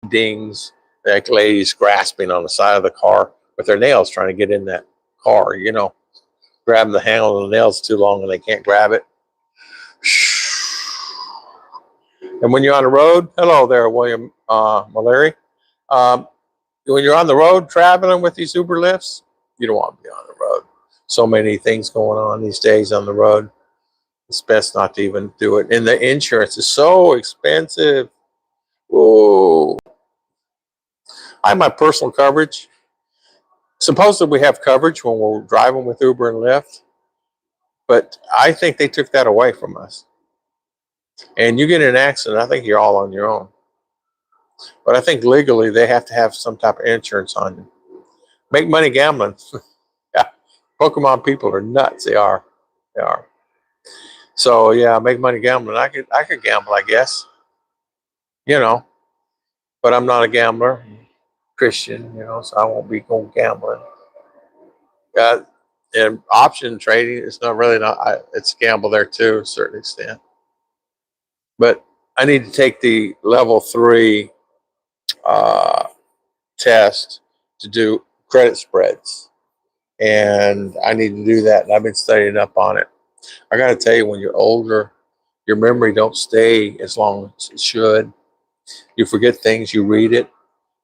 Dings, like ladies grasping on the side of the car with their nails trying to get in that car, grabbing the handle of the nails too long and they can't grab it. And when you're on the road, hello there, William Mallory. Um, when you're on the road traveling with these Uber lifts, you don't want to be on the road. So many things going on these days on the road. It's best not to even do it. And the insurance is so expensive. Ooh. I have my personal coverage. Supposedly we have coverage when we're driving with Uber and Lyft, but I think they took that away from us. And you get in an accident, I think you're all on your own. But I think legally they have to have some type of insurance on you. Make money gambling. Yeah. Pokemon people are nuts. They are. They are. So yeah, make money gambling. I could gamble, I guess. You know, but I'm not a gambler. I'm Christian, so I won't be going gambling. Uh, and option trading is not really not. It's gamble there too, to a certain extent. But I need to take the level 3 uh, test to do credit spreads, and I need to do that. And I've been studying up on it. I got to tell you, when you're older, your memory don't stay as long as it should. You forget things. You read it.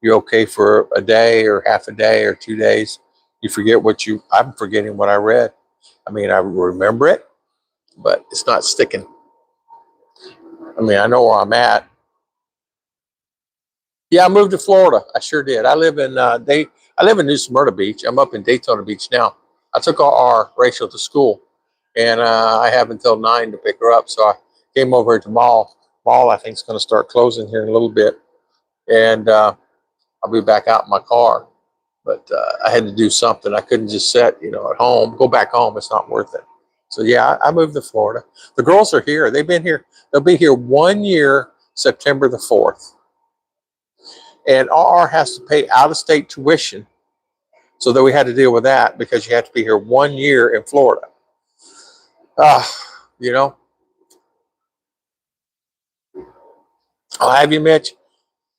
You're okay for a day or half a day or 2 days. You forget I'm forgetting what I read. I mean, I remember it, but it's not sticking. I mean, I know where I'm at. Yeah, I moved to Florida. I sure did. I live in New Smyrna Beach. I'm up in Daytona Beach now. I took our Rachel to school, and I have until 9 to pick her up. So I came over here to Mall. Mall, I think, is going to start closing here in a little bit, and I'll be back out in my car. But I had to do something. I couldn't just sit, at home. Go back home. It's not worth it. So yeah, I moved to Florida. The girls are here. They've been here. They'll be here 1 year, September the 4th. And RR has to pay out-of-state tuition So then we had to deal with that because you have to be here 1 year in Florida. You know, I'll have you, Mitch.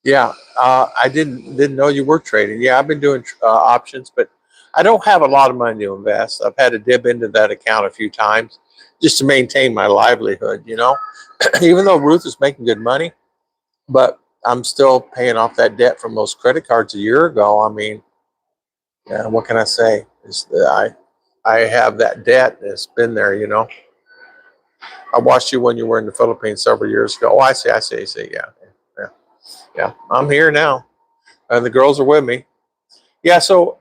Yeah, I didn't know you were trading. Yeah, I've been doing options, but I don't have a lot of money to invest. I've had to dip into that account a few times just to maintain my livelihood. You know, even though Ruth is making good money, but I'm still paying off that debt from those credit cards a year ago. I mean, yeah, what can I say? I have that debt that's been there. You know, I watched you when you were in the Philippines several years ago. Oh, I see. Yeah, yeah, yeah. I'm here now, and the girls are with me. Yeah. So,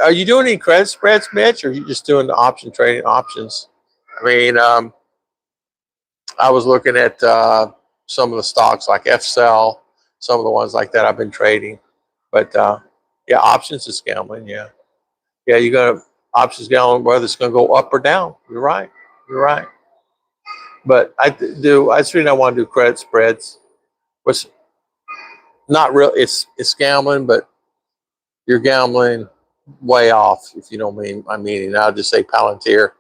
are you doing any credit spreads, Mitch, or are you just doing the option trading options? I mean, I was looking at some of the stocks like FCell, some of the ones like that I've been trading. But yeah, options is gambling. Yeah, yeah, you got to options gambling whether it's going to go up or down. You're right. You're right. But I just really don't want to do credit spreads, which not real. It's gambling, but you're gambling way off if you don't mean my meaning. I'll just say Palantir,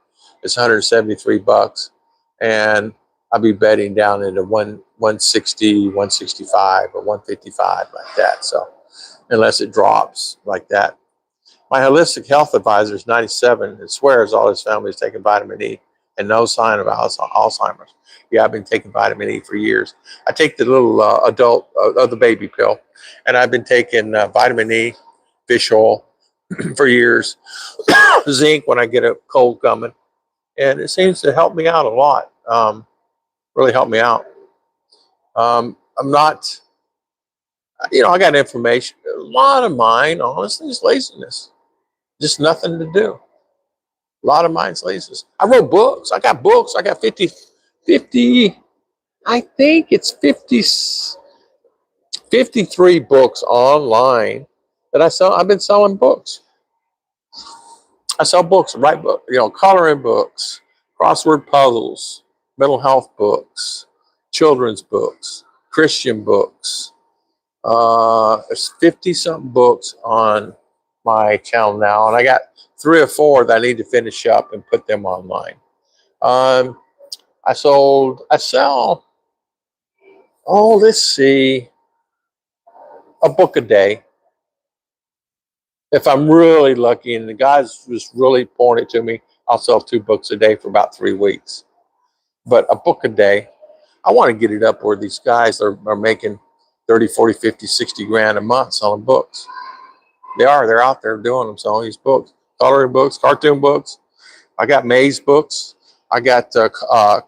it's 173 bucks, and I'll be betting down into 160, 165, or 155 like that. So unless it drops like that. My holistic health advisor is 97 and swears all his family is taking vitamin E and no sign of Alzheimer's. Yeah, I've been taking vitamin E for years. I take the little adult, the baby pill, and I've been taking vitamin E, fish oil for years, zinc when I get a cold coming, and it seems to help me out a lot. Really helped me out. I'm not, I got information. A lot of mine, honestly, is laziness. Just nothing to do. A lot of mine's laziness. I wrote books. I got books. I got 50, I think it's 53 books online that I sell. I've been selling books. I sell books, write books, coloring books, crossword puzzles, mental health books, children's books, Christian books. There's 50 something books on my channel now, and I got 3 or 4 that I need to finish up and put them online. I sell, let's see, a book a day. If I'm really lucky and the guys just really pouring it to me, I'll sell 2 books a day for about 3 weeks. But a book a day, I want to get it up where these guys are making 30, 40, 50, 60 grand a month selling books. They're out there doing them, selling these books, coloring books, cartoon books. I got maze books. I got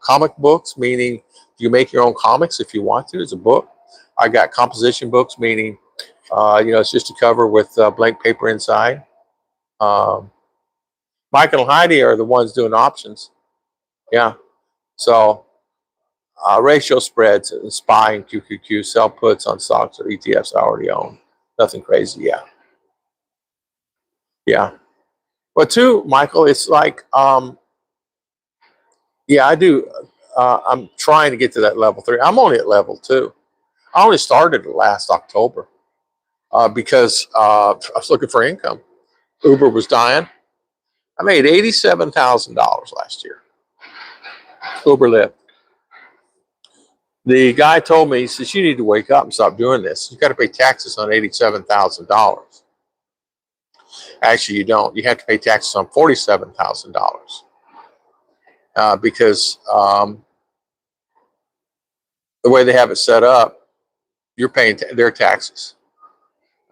comic books, meaning you make your own comics if you want to. It's a book. I got composition books, meaning it's just a cover with blank paper inside. Michael and Heidi are the ones doing options. Yeah. So ratio spreads and SPY and QQQ, sell puts on stocks or ETFs I already own. Nothing crazy. Yeah. Yeah. But too, Michael, it's like, yeah, I do. I'm trying to get to that level 3. I'm only at level 2. I only started last October because I was looking for income. Uber was dying. I made $87,000 last year. Uber Lyft. The guy told me, he says, you need to wake up and stop doing this. You got to pay taxes on $87,000. Actually, you don't. You have to pay taxes on $47,000 because the way they have it set up, you're paying their taxes.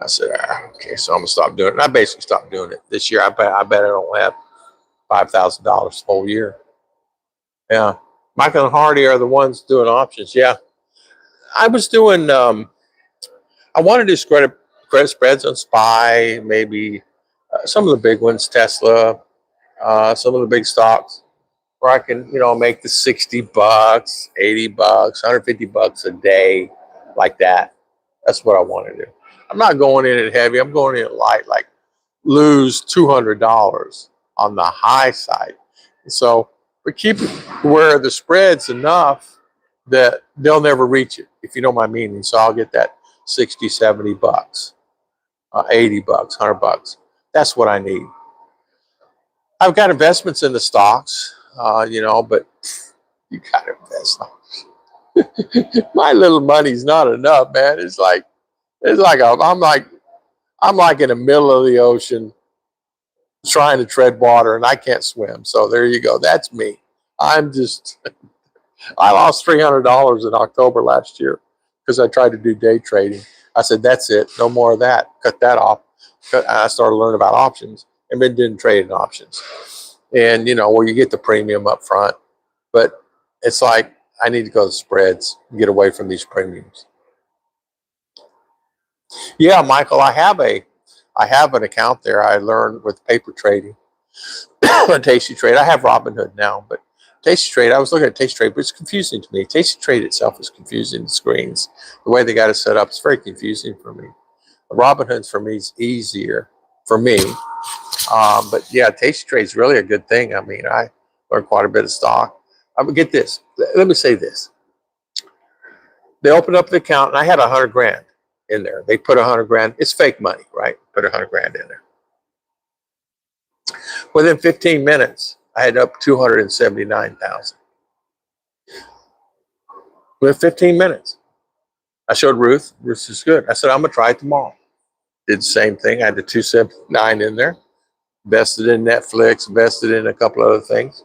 I said, okay, so I'm gonna stop doing it. And I basically stopped doing it this year. I bet I don't have $5,000 the whole year. Yeah, Michael and Hardy are the ones doing options. Yeah, I was doing. I wanted to do credit spreads on SPY, maybe some of the big ones, Tesla, some of the big stocks, where I can make the 60 bucks, 80 bucks, 150 bucks a day, like that. That's what I want to do. I'm not going in it heavy. I'm going in it light, like lose $200 on the high side. So we keep it where the spread's enough that they'll never reach it, if you know my meaning. So I'll get that 60, 70 bucks, 80 bucks, 100 bucks. That's what I need. I've got investments in the stocks, but you got to invest. My little money's not enough, man. I'm like in the middle of the ocean trying to tread water and I can't swim. So there you go. That's me. I'm just I lost $300 in October last year because I tried to do day trading. I said, that's it. No more of that. Cut that off. I started learning about options and then didn't trade in options. And, where you get the premium up front. But it's like, I need to go to spreads and get away from these premiums. Yeah, Michael, I have an account there. I learned with paper trading, on Tasty Trade. I have Robinhood now, but Tasty Trade, I was looking at Tasty Trade, but it's confusing to me. Tasty Trade itself is confusing. The screens, the way they got it set up, it's very confusing for me. Robinhood for me is easier for me. But yeah, Tasty Trade is really a good thing. I mean, I learned quite a bit of stock. I would get this. Let me say this. They opened up the account and I had 100 grand in there. They put 100 grand. It's fake money, right? Put 100 grand in there. Within 15 minutes, I had up 279,000. Within 15 minutes, I showed Ruth. Ruth is good. I said, I'm gonna try it tomorrow. Did the same thing. I had the 279 in there. Invested in Netflix. Invested in a couple other things.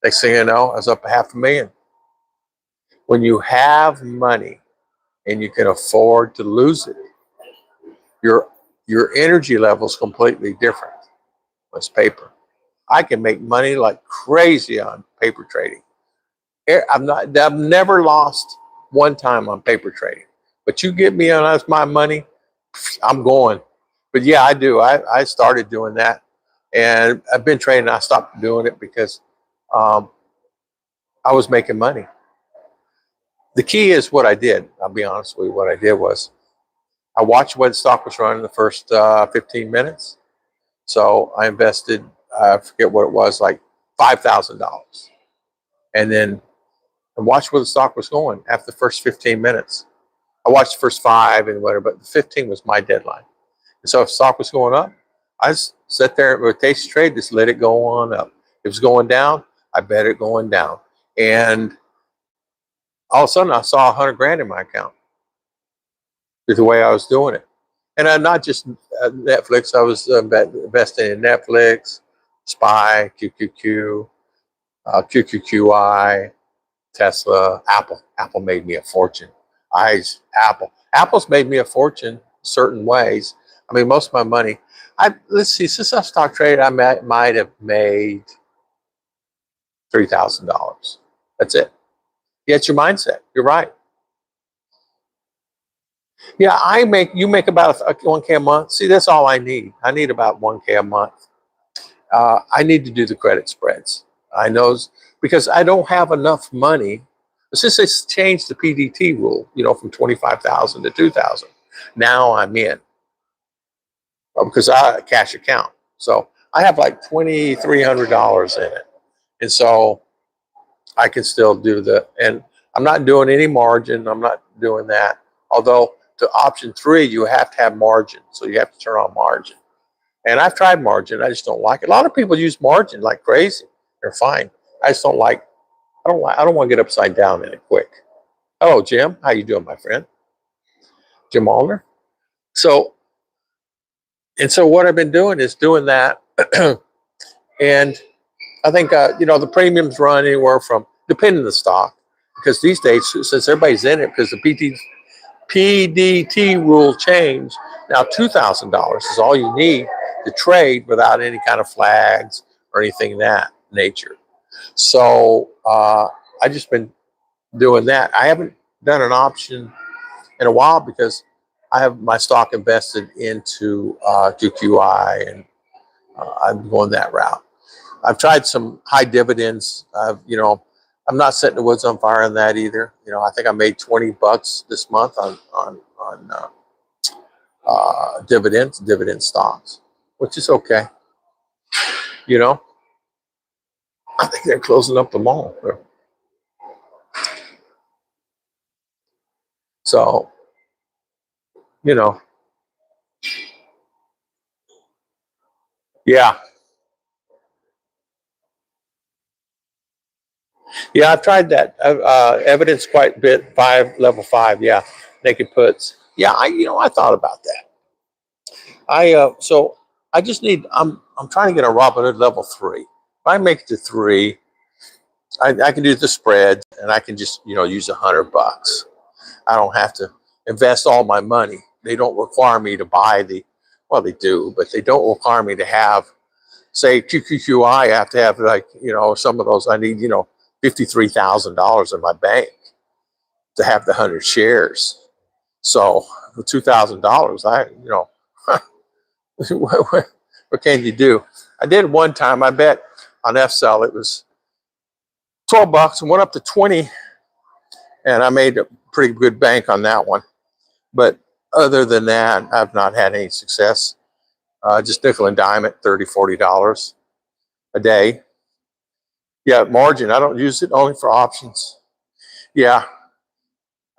Next thing you know, I was up $500,000. When you have money and you can afford to lose it, your energy level is completely different. It's paper. I can make money like crazy on paper trading. I've never lost one time on paper trading. But you get me on my money, I'm going. But yeah, I do. I started doing that, and I've been trading. I stopped doing it because um, I was making money. The key is what I did. I'll be honest with you. What I did was I watched what the stock was running the first 15 minutes. So I invested, I forget what it was, like $5,000. And then I watched where the stock was going after the first 15 minutes. I watched the first 5 and whatever, but the 15 was my deadline. And so if stock was going up, I just sat there with Tasty Trade, just let it go on up. If it was going down, I bet it going down. And all of a sudden I saw 100 grand in my account with the way I was doing it. And I'm not just Netflix, I was investing in Netflix, SPY, QQQ, QQQI, Tesla, Apple. Apple made me a fortune. Apple's made me a fortune certain ways. I mean, most of my money, let's see, since I stock traded, I might have made $3,000. That's it. Yeah, it's your mindset. You're right. Yeah, you make about 1K a month. See, that's all I need. I need about 1K a month. I need to do the credit spreads. I know because I don't have enough money. Since they changed the PDT rule, from 25,000 to 2,000, now I'm in because I have a cash account. So I have like $2,300 in it, and so I can still do and I'm not doing any margin. I'm not doing that. Although to option 3, you have to have margin, so you have to turn on margin. And I've tried margin. I just don't like it. A lot of people use margin like crazy. They're fine. I just don't like. I don't want to get upside down in it quick. Hello, Jim. How you doing, my friend? Jim Allner. So what I've been doing is doing that, and I think the premiums run anywhere from, depending on the stock, because these days since everybody's in it, because the PDT rule changed. Now $2,000 is all you need to trade without any kind of flags or anything of that nature. So I just been doing that. I haven't done an option in a while because I have my stock invested into QQI, and I'm going that route. I've tried some high dividends. I'm not setting the woods on fire on that either. I think I made $20 this month on dividend stocks, which is okay. I think they're closing up the mall. So, you know, Yeah. Yeah, I've tried that. Evidence quite a bit. Level five. Yeah, naked puts. Yeah, I thought about that. So I just need. I'm trying to get a Robinhood level three. If I make it to three, I can do the spreads, and I can just use $100. I don't have to invest all my money. They don't require me to buy the. Well, they do, but they don't require me to have, say, QQQI. I have to have like some of those. I need $53,000 in my bank to have the 100 shares. So for $2,000, what can you do? I did one time. I bet on FSL it was $12 and went up to 20, and I made a pretty good bank on that one. But other than that, I've not had any success. Just nickel and dime at $30, $40 a day. Yeah, margin. I don't use it, only for options. Yeah,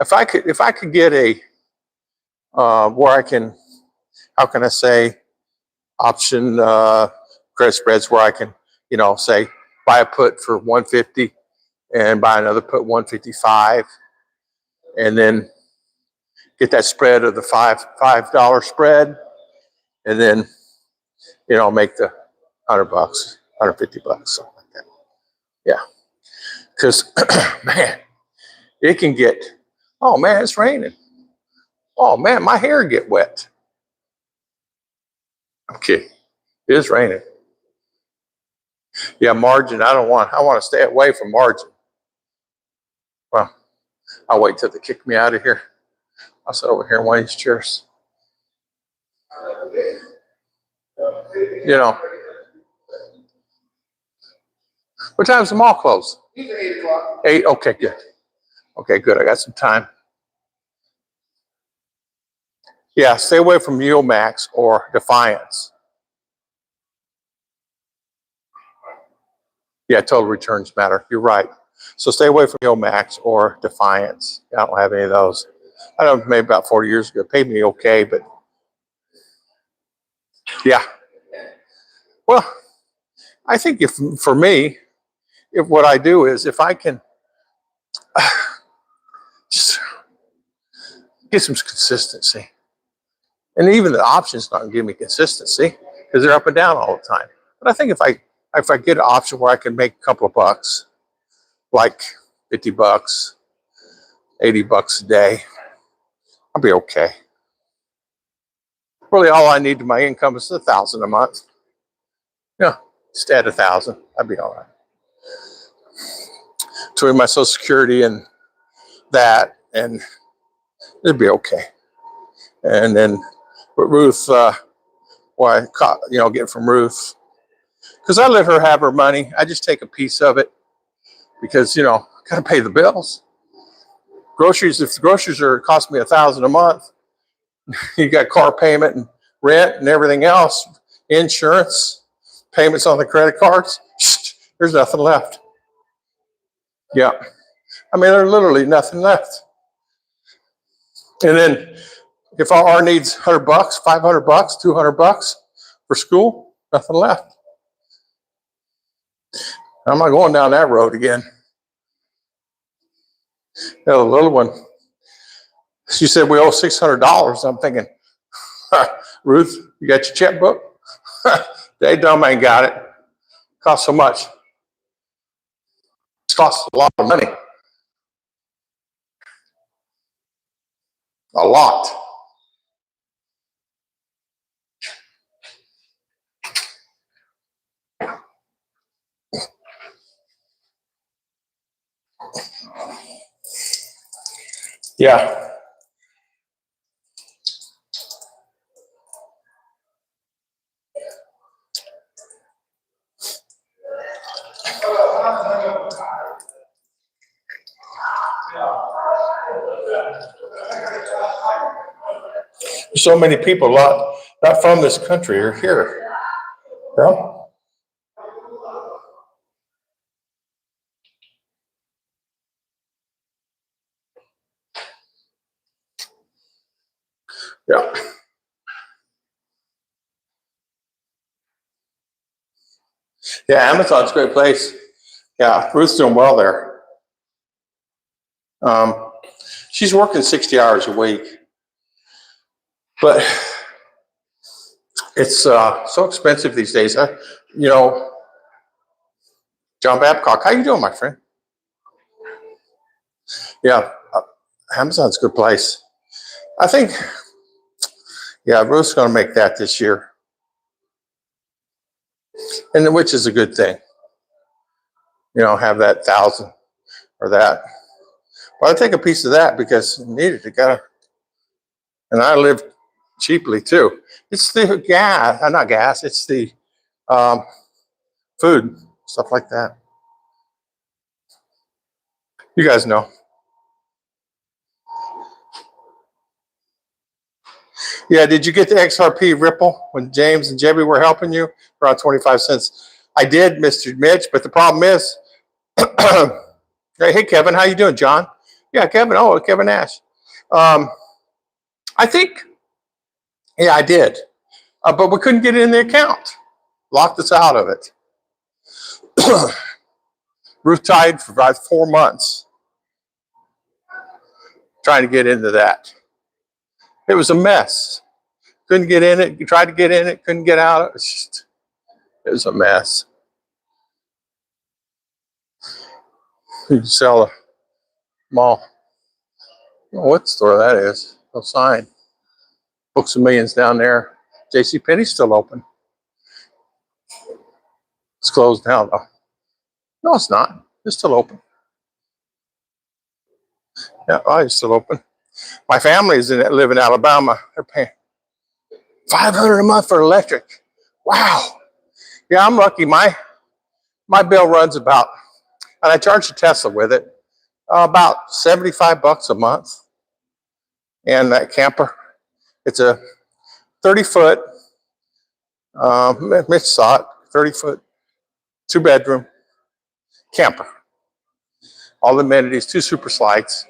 if I could get a where I can, how can I say, option credit spreads where I can, say buy a put for 150 and buy another put 155, and then get that spread of the $5 spread, and then make the $100, $150, something like that. Yeah, because man, it can get. Oh man, it's raining. Oh man, my hair get wet. Okay, it is raining. Yeah, margin. I don't want. I want to stay away from margin. Well, I'll wait till they kick me out of here. I'll sit over here in one of these chairs. You know, what time's the mall close? 8 o'clock. 8. Okay, good. Okay, good. I got some time. Yeah, stay away from Yield Max or Defiance. Yeah, total returns matter. You're right. So stay away from Yield Max or Defiance. I don't have any of those. I don't know, maybe about 40 years ago. It paid me okay, but yeah. Well, I think if for me, if what I do is if I can just get some consistency, and even the options not give me consistency because they're up and down all the time. But I think if I get an option where I can make a couple of bucks, like $50, $80 a day, I'll be okay. Really, all I need to my income is 1,000 a month. Yeah, just add 1,000, I'd be all right. Between my Social Security and that, and it'd be okay. And then with Ruth, what I caught, get from Ruth, because I let her have her money. I just take a piece of it because got to pay the bills. Groceries, if the groceries are cost me 1,000 a month, you got car payment and rent and everything else, insurance, payments on the credit cards. There's nothing left. Yeah, I mean, there's literally nothing left. And then if our needs $100, $500, $200 for school, nothing left. I'm not going down that road again. The little one, she said we owe $600. I'm thinking, Ruth, you got your checkbook? They dumb ain't got it. Costs so much. It costs a lot of money. A lot. Yeah. So many people not from this country are here. Yeah. Yeah. Yeah, Amazon's a great place. Yeah, Ruth's doing well there. She's working 60 hours a week, but it's so expensive these days. You know, John Babcock, how you doing, my friend? Yeah, Amazon's a good place. I think, yeah, Ruth's going to make that this year, and which is a good thing. You know, have that 1,000 or that. But I take a piece of that because I need it. And I live cheaply too. It's the gas, not gas. It's the food, stuff like that. You guys know. Yeah, did you get the XRP Ripple when James and Jebby were helping you? Around 25 cents. I did, Mr. Mitch, but the problem is, hey, Kevin, how you doing, John? Yeah, Kevin. Oh, Kevin Nash. I think, yeah, I did. But we couldn't get it in the account. Locked us out of it. Ruth tied for about 4 months trying to get into that. It was a mess. Couldn't get in it. You tried to get in it, couldn't get out. It was a mess. You can sell a mall. I don't know what store that is. No sign. Books of Millions down there. JCPenney's still open. It's closed now though. No, it's not. It's still open. Yeah, it's still open. My family's live in Alabama. They're paying $500 a month for electric. Wow. Yeah, I'm lucky. My bill runs about, and I charge a Tesla with it, about $75 a month. And that camper, it's a 30-foot, Mitch saw it, 30-foot, 2-bedroom camper. All the amenities, 2 super slides.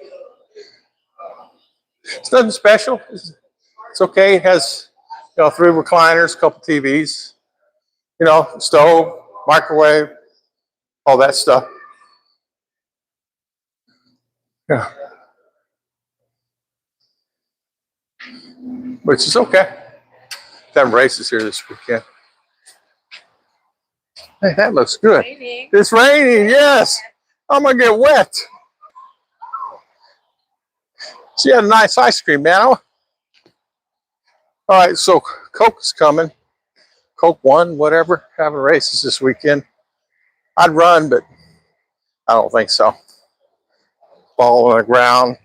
It's nothing special. It's okay. It has, 3 recliners, a couple TVs, stove, microwave, all that stuff. Yeah. Which is okay. Having races here this weekend. Hey, that looks good. Raining. It's raining, yes. I'm gonna get wet. She had a nice ice cream, man. All right, so Coke is coming. Coke 1, whatever, having races this weekend. I'd run, but I don't think so. Ball on the ground.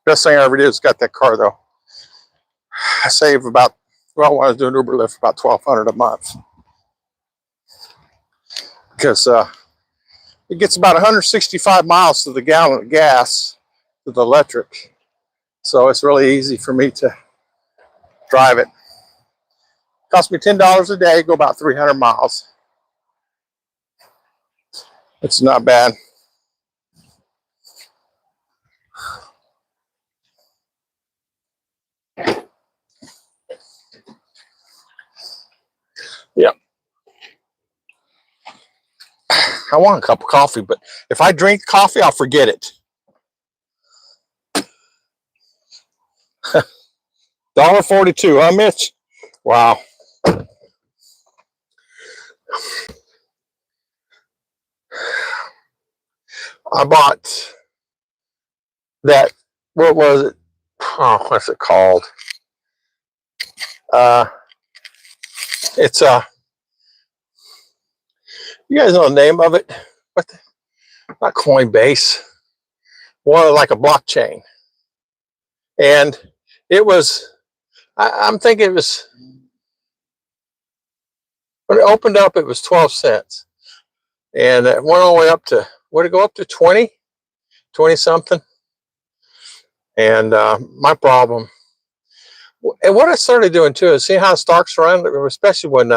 Best thing I ever did is got that car though. I save about, when I was doing Uber Lyft, about $1,200 a month. Because it gets about 165 miles to the gallon of gas to the electric. So it's really easy for me to drive it. Cost me $10 a day, go about 300 miles. It's not bad. Yep. I want a cup of coffee, but if I drink coffee, I'll forget it. $1.42, huh, Mitch? Wow. I bought that, what was it? Oh, what's it called? It's you guys know the name of it? Not Coinbase. More like a blockchain. And it was, I'm thinking it was, when it opened up, it was 12 cents. And it went all the way up to, what did it go up to? 20 something. And my problem And what I started doing too is see how stocks run, especially when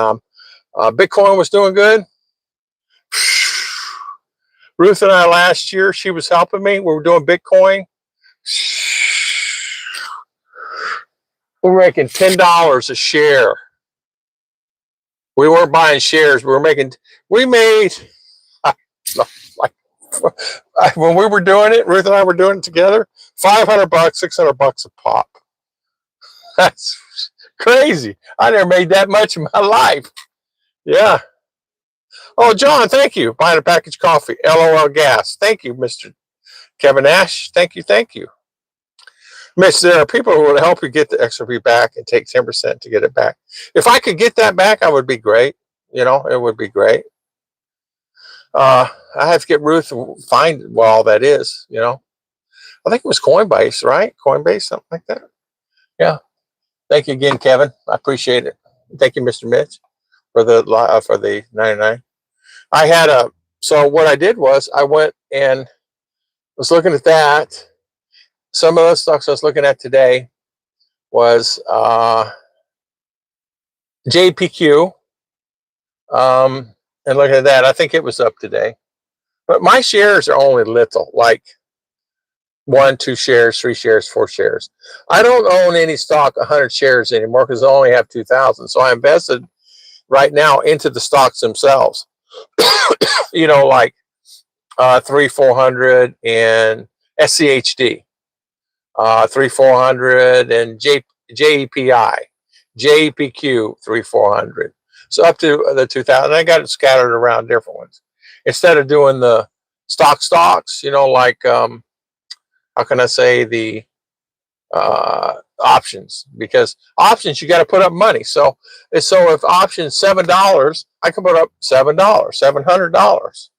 Bitcoin was doing good. Ruth and I last year, she was helping me. We were doing Bitcoin. We were making $10 a share. We weren't buying shares. We made, like, when we were doing it, Ruth and I were doing it together, $500, $600 a pop. That's crazy. I never made that much in my life. Yeah. Oh, John, thank you. Buying a package of coffee. LOL gas. Thank you, Mr. Kevin Ash. Thank you. Thank you. Mitch, there are people who will help you get the XRP back and take 10% to get it back. If I could get that back, I would be great. It would be great. I have to get Ruth to find what all that is, I think it was Coinbase, right? Coinbase, something like that. Yeah. Thank you again, Kevin. I appreciate it. Thank you, Mr. Mitch, for the 99. So what I did was I went and was looking at that. Some of those stocks I was looking at today was JPQ. And looking at that, I think it was up today. But my shares are only little, like 1, 2 shares, 3 shares, 4 shares. I don't own any stock 100 shares anymore because I only have 2,000. So I invested right now into the stocks themselves. Like 3,400 and SCHD, 3,400 and JEPI, JPQ 3,400. So up to the 2,000. I got it scattered around different ones instead of doing the stocks. Like how can I say the options? Because options you got to put up money. So if options $7, I can put up $7, $700,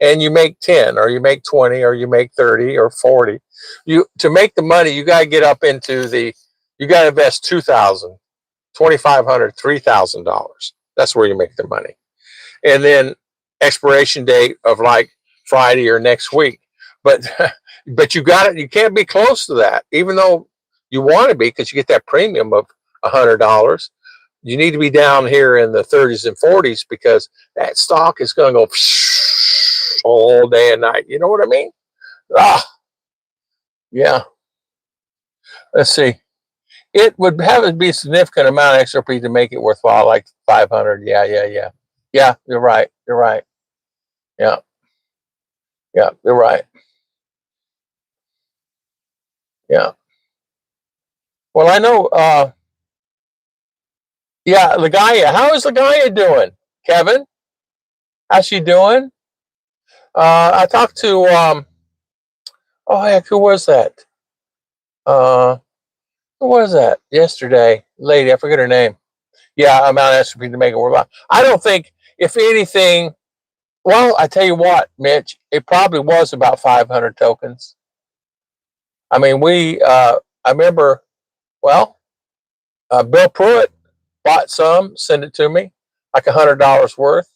and you make 10 or you make 20 or you make 30 or 40. To make the money, you got to get up into you got to invest 2,000, 2,500, $3,000. That's where you make the money. And then expiration date of like Friday or next week. But you can't be close to that, even though you want to be, because you get that premium of $100. You need to be down here in the 30s and 40s because that stock is going to go all day and night. You know what I mean? Yeah. Let's see. It would have to be a significant amount of XRP to make it worthwhile, like 500. Yeah. Yeah, you're right. Yeah. Yeah, you're right. Yeah. Well, I know. Yeah, Lagaya. How is Lagaya doing, Kevin? How's she doing? I talked to. Oh heck, who was that? Uh, who was that yesterday? Lady, I forget her name. Yeah, amount of SRP to make it worthwhile. I don't think, if anything. Well, I tell you what, Mitch, it probably was about 500 tokens. I mean, I remember. Well, Bill Pruitt bought some, sent it to me, like $100 worth.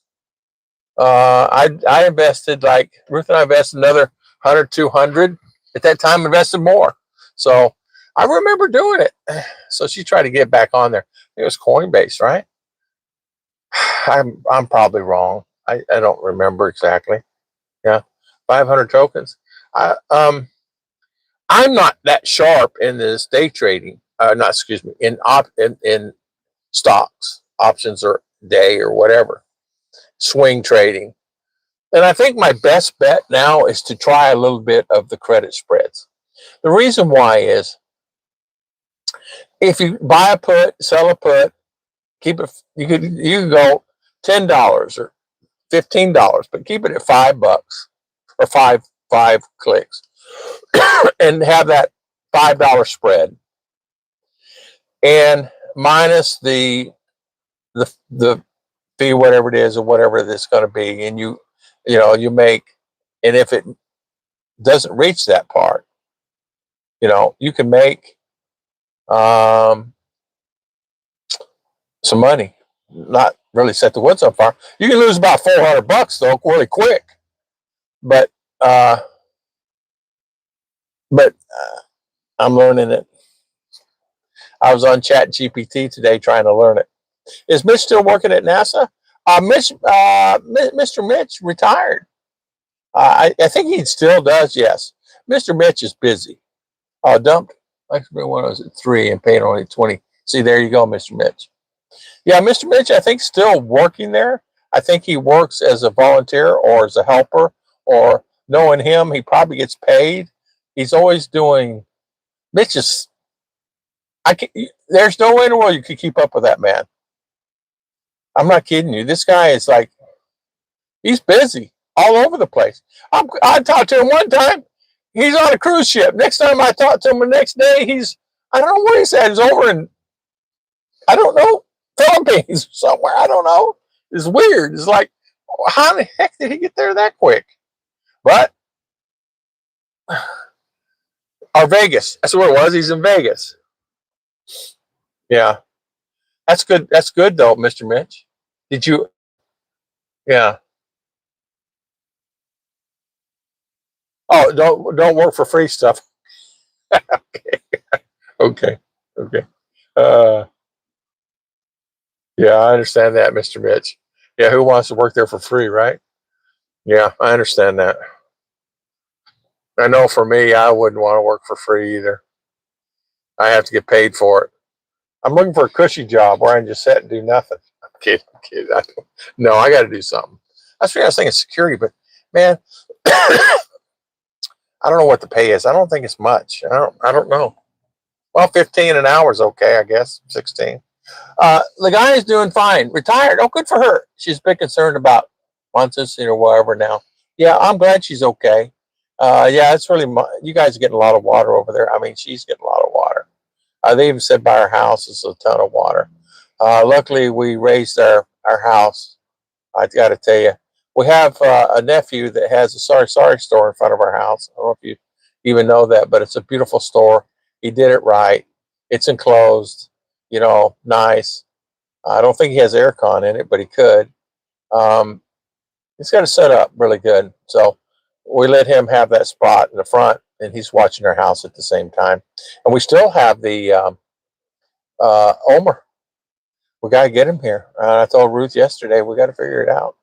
I invested, like Ruth and I invested another 100, 200. At that time, invested more. So I remember doing it. So she tried to get back on there. It was Coinbase, right? I'm probably wrong. I don't remember exactly. Yeah, 500 tokens. I'm not that sharp in this day trading. Not excuse me, in stocks, options or day or whatever, swing trading. And I think my best bet now is to try a little bit of the credit spreads. The reason why is if you buy a put, sell a put, keep it. You could go $10 or $15, but keep it at $5 or five clicks, and have that $5 spread, and minus the fee, whatever it is, or whatever it's going to be, and you make, and if it doesn't reach that part, you can make some money. Not really set the woods on fire. You can lose about $400 though, really quick. But I'm learning it. I was on Chat GPT today trying to learn it. Is Mitch still working at NASA? Mr. Mitch retired. I think he still does, yes. Mr. Mitch is busy. Dumped, like when I was at 3 and paid only 20. See, there you go, Mr. Mitch. Yeah, Mr. Mitch, I think still working there. I think he works as a volunteer or as a helper, or knowing him, he probably gets paid. He's always doing. Mitch is. There's no way in the world you could keep up with that man. I'm not kidding you. This guy is like, he's busy all over the place. I talked to him one time. He's on a cruise ship. Next time I talked to him the next day, I don't know where he's at. He's over in, I don't know, Philippines somewhere. I don't know. It's weird. It's like, how the heck did he get there that quick? But, or Vegas. That's where it was. He's in Vegas. Yeah. That's good. That's good though, Mr. Mitch. Did you? Yeah. Oh, don't work for free stuff. Okay. Okay. Okay. Uh, yeah, I understand that, Mr. Mitch. Yeah, who wants to work there for free, right? Yeah, I understand that. I know for me, I wouldn't want to work for free either. I have to get paid for it. I'm looking for a cushy job where I can just sit and do nothing. I'm kidding. I'm kidding. No, I got to do something. I was thinking security, but man, I don't know what the pay is. I don't think it's much. I don't know. Well, 15 an hour is okay, I guess. 16. The guy is doing fine. Retired. Oh, good for her. She's a bit concerned about consistency or whatever now. Yeah, I'm glad she's okay. Yeah, it's really, you guys are getting a lot of water over there. I mean, she's getting a lot of water. They even said by our house is a ton of water. Luckily, we raised our house. I got to tell you, we have a nephew that has a sorry store in front of our house. I don't know if you even know that, but it's a beautiful store. He did it right. It's enclosed, nice. I don't think he has aircon in it, but he could. Um, he's got it set up really good. So we let him have that spot in the front, and he's watching our house at the same time. And we still have the Omer. We got to get him here. I told Ruth yesterday, we got to figure it out.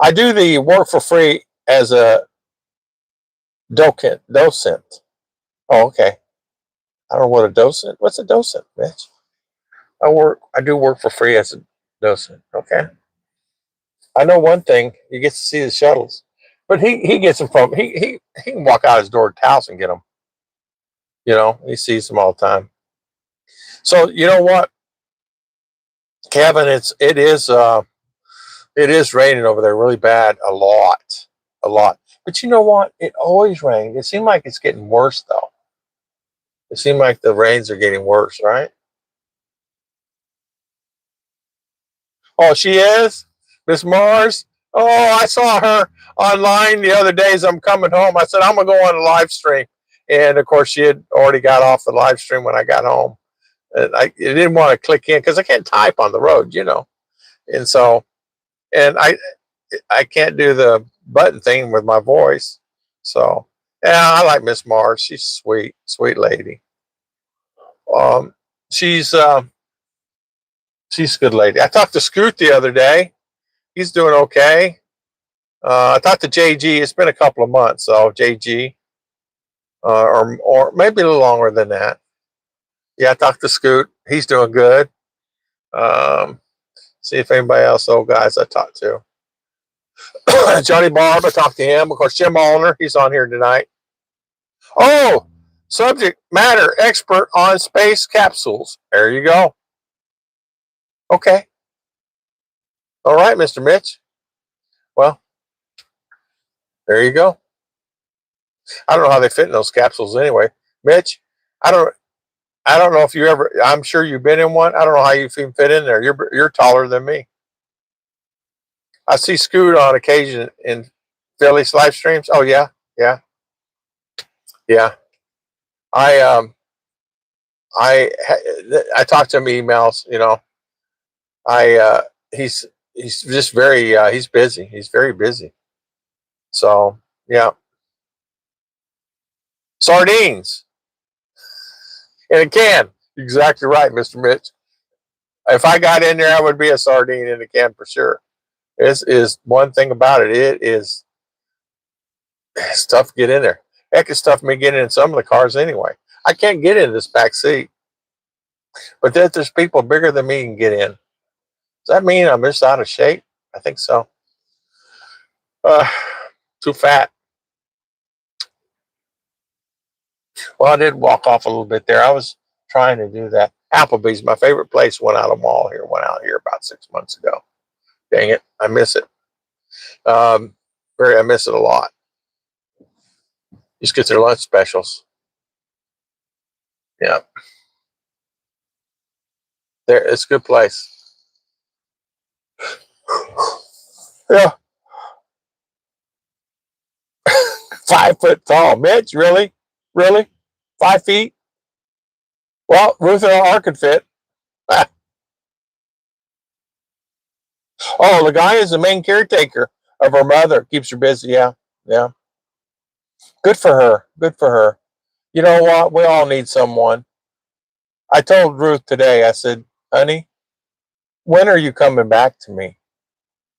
I do the work for free as a docent. Oh, okay. I don't know what a docent. What's a docent, Mitch? I do work for free as a docent. Okay. I know one thing. You get to see the shuttles, but he gets them from he can walk out his door to house and get them. He sees them all the time. So you know what, Kevin? It is raining over there really bad, a lot. But you know what? It always rains. It seems like it's getting worse though. It seems like the rains are getting worse, right? Oh, she is? Miss Mars? Oh, I saw her online the other day as I'm coming home. I said, I'm going to go on a live stream. And of course, she had already got off the live stream when I got home. And I didn't want to click in because I can't type on the road, And so, and I can't do the button thing with my voice. So, yeah, I like Miss Mars. She's sweet, sweet lady. Um, she's she's a good lady. I talked to Scoot the other day. He's doing okay. I talked to JG. It's been a couple of months, so JG, or maybe a little longer than that. Yeah, I talked to Scoot. He's doing good. See if anybody else, old guys, I talked to. Johnny Barb, I talked to him. Of course, Jim Allner, he's on here tonight. Oh, subject matter expert on space capsules. There you go. Okay. All right, Mr. Mitch. Well, there you go. I don't know how they fit in those capsules anyway. Mitch, I don't know if you ever. I'm sure you've been in one. I don't know how you fit in there. You're taller than me. I see Scoot on occasion in Philly's live streams. Oh yeah, yeah, yeah. I I I talk to him emails. I he's just very he's busy. He's very busy. So yeah, sardines in a can. exactly right, Mr. Mitch. If I got in there, I would be a sardine in the can for sure. This is one thing about it. It's tough to get in there. Heck, it's tough for me getting in some of the cars anyway. I can't get in this back seat, but there's people bigger than me can get in. Does that mean I'm just out of shape? I think so. Uh, Too fat. Well, I did walk off a little bit there. I was trying to do that. Applebee's, my favorite place, went out Went out here about 6 months ago. Dang it, I miss it. I miss it a lot. Just get their lunch specials. Yeah, it's a good place. Yeah, 5 foot tall, Mitch. Really, really, 5 feet. Well, Ruth and R could fit. Oh, the guy is the main caretaker of her mother. Keeps her busy. Yeah, yeah. Good for her. Good for her. You know what? We all need someone. I told Ruth today. I said, "Honey, when are you coming back to me?"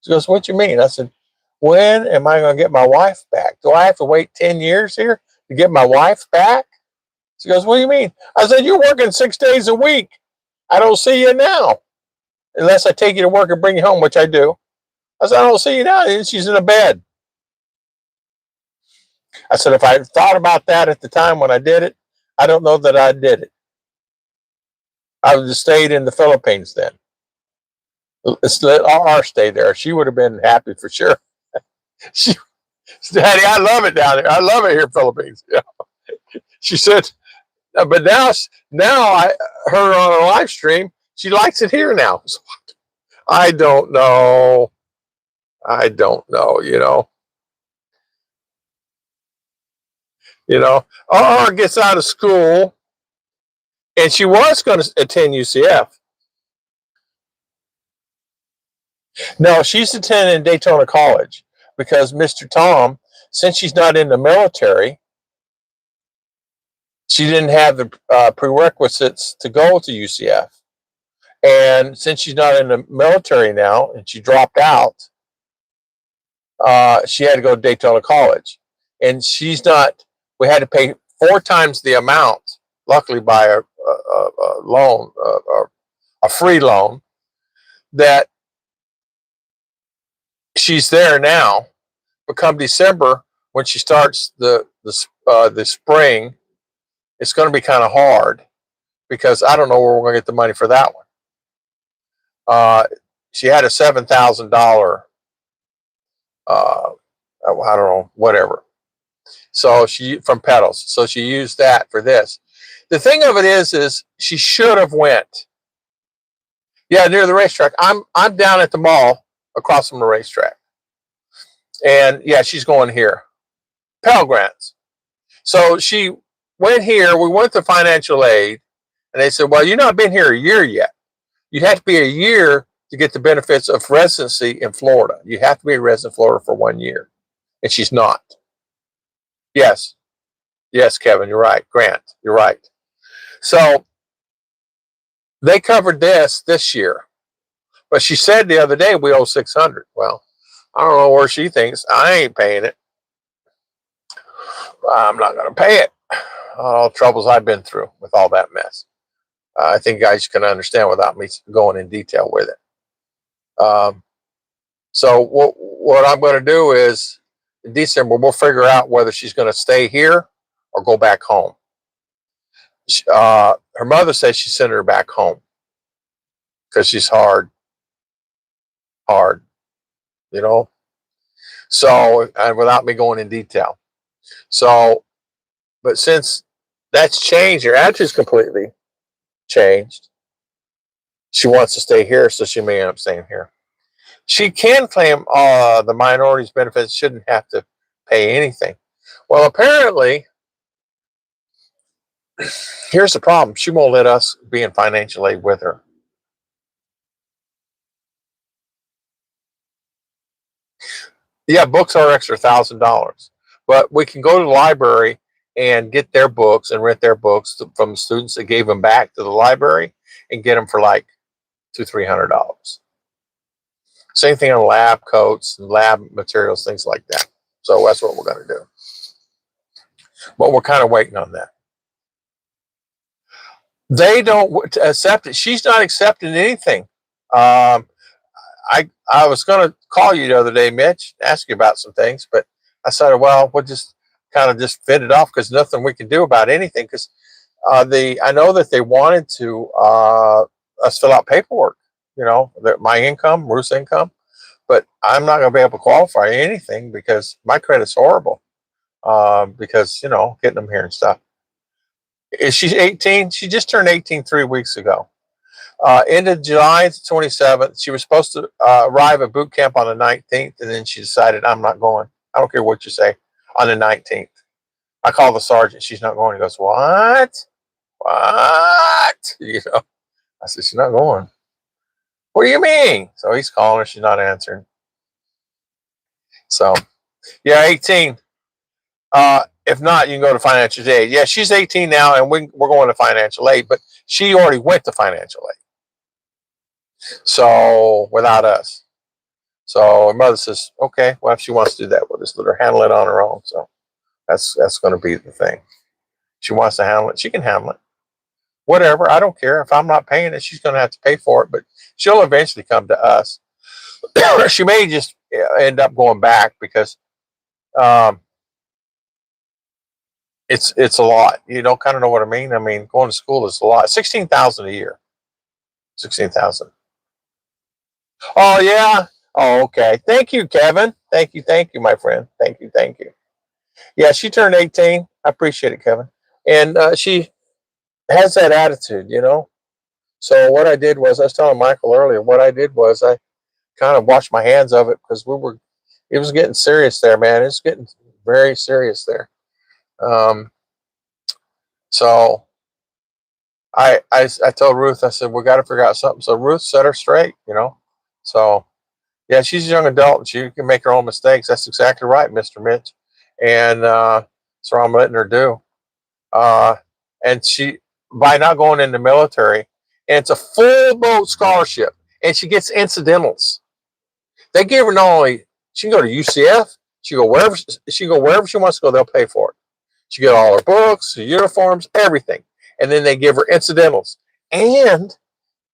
She goes, "What you mean?" I said, "When am I going to get my wife back? Do I have to wait 10 years here to get my wife back?" She goes, "What do you mean?" I said, "You're working 6 days a week. I don't see you now. Unless I take you to work and bring you home, which I do." I said, "I don't see you now." And she's in a bed. I said, "If I thought about that at the time when I did it, I don't know that I did it. I would have stayed in the Philippines then. Let's let R stay there. She would have been happy for sure." She, "Daddy, I love it down there. I love it here in the Philippines." Yeah. She said, "But now I heard her on a live stream. She likes it here now." So I don't know. I don't know. R gets out of school, and she was going to attend UCF. No, she's attending Daytona College because Mr. Tom, since she's not in the military, she didn't have the prerequisites to go to UCF. And since she's not in the military now and she dropped out, she had to go to Daytona College. And we had to pay 4 times the amount, luckily by a loan, a free loan, that she's there now. But come December, when she starts the spring, it's going to be kind of hard because I don't know where we're going to get the money for that one. She had a $7,000, I don't know, whatever. So from pedals. So she used that for this. The thing of it is she should have went. Yeah, near the racetrack. I'm down at the mall across from the racetrack. And yeah, she's going here. Pell Grants. So she went here. We went to financial aid, and they said, "Well, you've not been here a year yet. You have to be a year to get the benefits of residency in Florida. You have to be a resident in Florida for 1 year." And she's not. Yes. Yes, Kevin, you're right. Grant, you're right. So they covered this year. But she said the other day we owe 600. Well, I don't know where she thinks. I ain't paying it. I'm not going to pay it. All the troubles I've been through with all that mess. I think guys can understand without me going in detail with it. So what I'm going to do is in December, we'll figure out whether she's going to stay here or go back home. Her mother says she sent her back home because she's hard, you know. So, and without me going in detail. So, but since that's changed, her attitude's completely changed. She wants to stay here, so she may end up staying here. She can claim the minorities benefits, shouldn't have to pay anything. Well, apparently, here's the problem. She won't let us be in financial aid with her. Yeah, books are extra $1,000, but we can go to the library and get their books and rent their books from the students that gave them back to the library and get them for like $200-300. Same thing on lab coats and lab materials, things like that. So that's what we're going to do. But we're kind of waiting on that. They don't accept it. She's not accepting anything. Um, I was going to call you the other day, Mitch, ask you about some things, but I said, well, we'll just kind of just fit it off because nothing we can do about anything. Because I know that they wanted to us fill out paperwork, my income, Ruth's income, but I'm not going to be able to qualify anything because my credit's horrible. Because getting them here and stuff. Is she 18? She just turned 18 3 weeks ago. End of July 27th, she was supposed to arrive at boot camp on the 19th, and then she decided, I'm not going. I don't care what you say, on the 19th. I called the sergeant. She's not going. He goes, what? What? I said, she's not going. What do you mean? So he's calling her. She's not answering. So, yeah, 18. If not, you can go to financial aid. Yeah, she's 18 now, and we're going to financial aid, but she already went to financial aid. So without us. So her mother says, okay, well, if she wants to do that, we'll just let her handle it on her own. So that's going to be the thing. She wants to handle it. She can handle it. Whatever. I don't care. If I'm not paying it, she's going to have to pay for it, but she'll eventually come to us. She may just end up going back because it's a lot. You don't kind of know what I mean. I mean, going to school is a lot. 16,000 a year. 16,000. Oh yeah. Oh, okay. Thank you, Kevin. Thank you, my friend. Thank you. Yeah, she turned 18. I appreciate it, Kevin. And she has that attitude, So what I did was, I was telling Michael earlier, what I did was I kind of washed my hands of it because it was getting serious there, man. It's getting very serious there. So I told Ruth, I said, we got to figure out something. So Ruth set her straight, So yeah, she's a young adult and she can make her own mistakes. That's exactly right, Mr. Mitch. And so I'm letting her do. And she, by not going in the military, and it's a full boat scholarship, and she gets incidentals. They give her not only, she can go to UCF, she can go wherever she wants to go, they'll pay for it. She get all her books, her uniforms, everything. And then they give her incidentals. And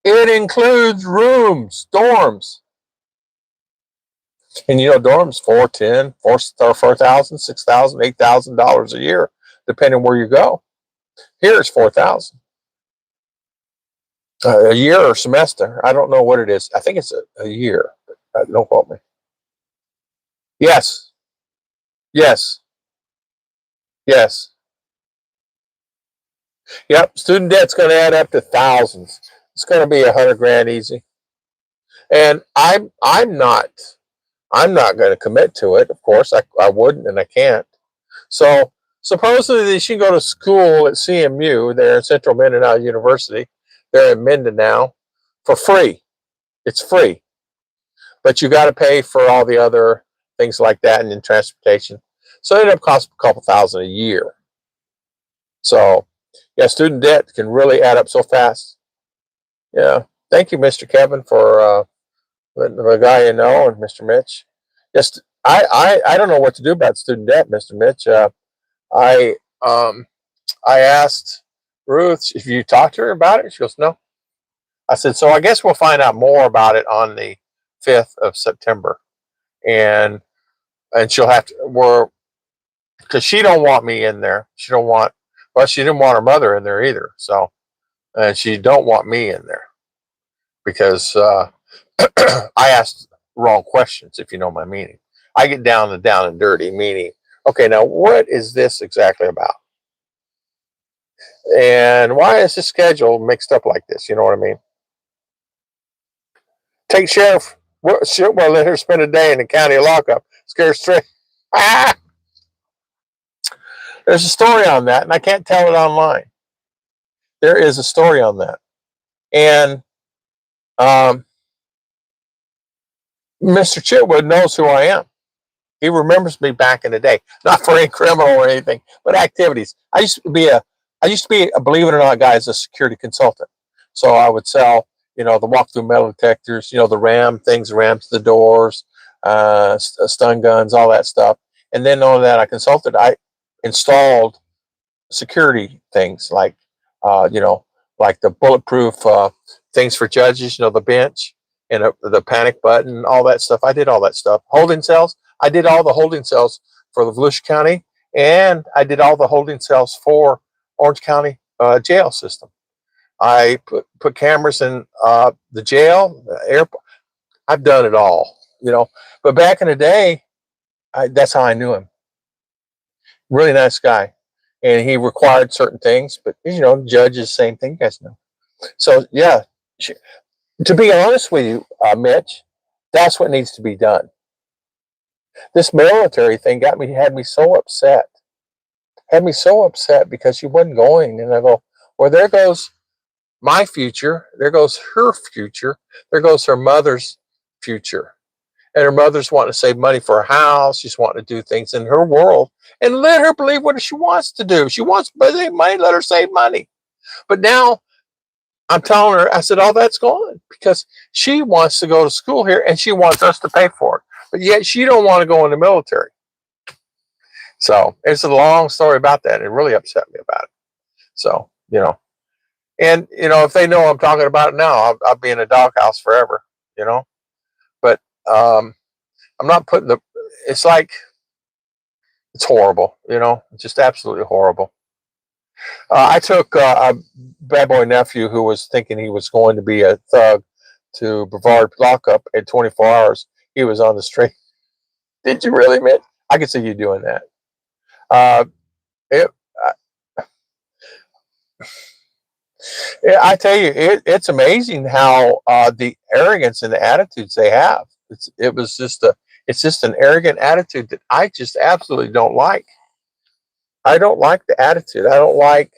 it includes rooms, dorms. And dorms $4,000, $6,000, $8,000 a year, depending where you go. Here it's $4,000 a year or semester. I don't know what it is. I think it's a year. Don't quote me. Yes. Yep. Student debt's going to add up to thousands. It's going to be $100,000 easy. And I'm not going to commit to it. Of course, I wouldn't, and I can't. So supposedly she can go to school at CMU there in Central Mindinao University, there in Mindinao, for free. It's free. But you got to pay for all the other things like that and then transportation. So it ended up costing a couple $1,000 a year. So yeah, student debt can really add up so fast. Yeah. Thank you, Mr. Kevin, for letting the guy and Mr. Mitch. Just I don't know what to do about student debt, Mr. Mitch. I asked Ruth if you talked to her about it. She goes, no. I said, so I guess we'll find out more about it on the 5th of September. And she'll have to, because she don't want me in there. She didn't want her mother in there either. So, and she don't want me in there because I asked wrong questions, if you know my meaning. I get down and dirty, meaning, okay, now what is this exactly about? And why is the schedule mixed up like this? You know what I mean? Take sheriff, well, let her spend a day in the county lockup. Scare straight. Ah! There's a story on that, and I can't tell it online. There is a story on that. And Mr. Chitwood knows who I am. He remembers me back in the day, not for any criminal or anything, but activities. I used to be a, believe it or not, guys, a security consultant. So I would sell, the walk-through metal detectors, the RAM things, rams the doors, stun guns, all that stuff. And then on that, I installed security things uh, you know, like the bulletproof things for judges, the bench and the panic button, all that stuff. I did all that stuff. Holding cells. I did all the holding cells for the Volusia County, and I did all the holding cells for Orange County jail system. I put cameras in the jail, the airport. I've done it all, But back in the day, that's how I knew him. Really nice guy, and he required certain things, but judges, same thing, you guys know. So yeah, to be honest with you, Mitch, that's what needs to be done. This military thing had me so upset. Had me so upset because she wasn't going, and I go, well, there goes my future. There goes her future. There goes her mother's future. And her mother's wanting to save money for a house. She's wanting to do things in her world, and let her believe what she wants to do. She wants to save money. Let her save money. But now I'm telling her, I said, all that's gone because she wants to go to school here and she wants us to pay for it. But yet she don't want to go in the military. So it's a long story about that. It really upset me about it. So, and, if they know I'm talking about it now, I'll be in a doghouse forever, But I'm not putting it's like, it's horrible, it's just absolutely horrible. I took a bad boy nephew who was thinking he was going to be a thug to Brevard lockup in 24 hours. He was on the street. Did you really, Mitch? I could see you doing that. It, I tell you, it's amazing how the arrogance and the attitudes they have. It's just an arrogant attitude that I just absolutely don't like. I don't like the attitude. I don't like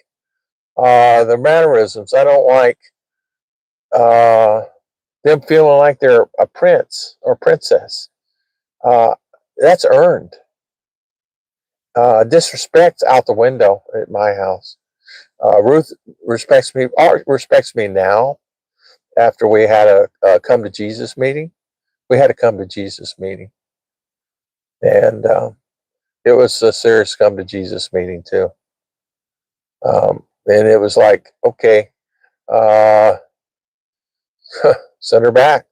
their mannerisms. I don't like them feeling like they're a prince or princess. That's earned. Disrespect's out the window at my house. Ruth respects me now. After we had a come to Jesus meeting, we had a come to Jesus meeting, and it was a serious come to Jesus meeting too. And it was like, okay, send her back.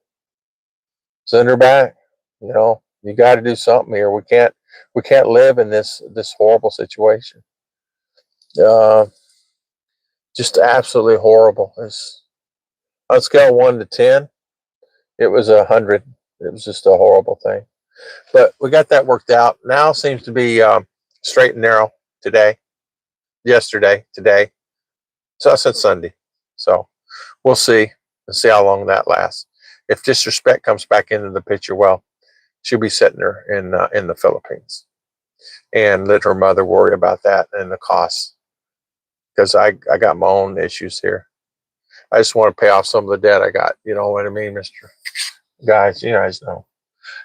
Send her back. You got to do something here. We can't live in this horrible situation. Just absolutely horrible. On a scale of 1 to 10, it was 100. It was just a horrible thing. But we got that worked out. Now seems to be straight and narrow today, yesterday, today. So I said Sunday. So we'll see and see how long that lasts. If disrespect comes back into the picture, well, she'll be sitting there in the Philippines, and let her mother worry about that and the costs. Because I got my own issues here. I just want to pay off some of the debt I got. You know what I mean, Mr. Guys? You guys know.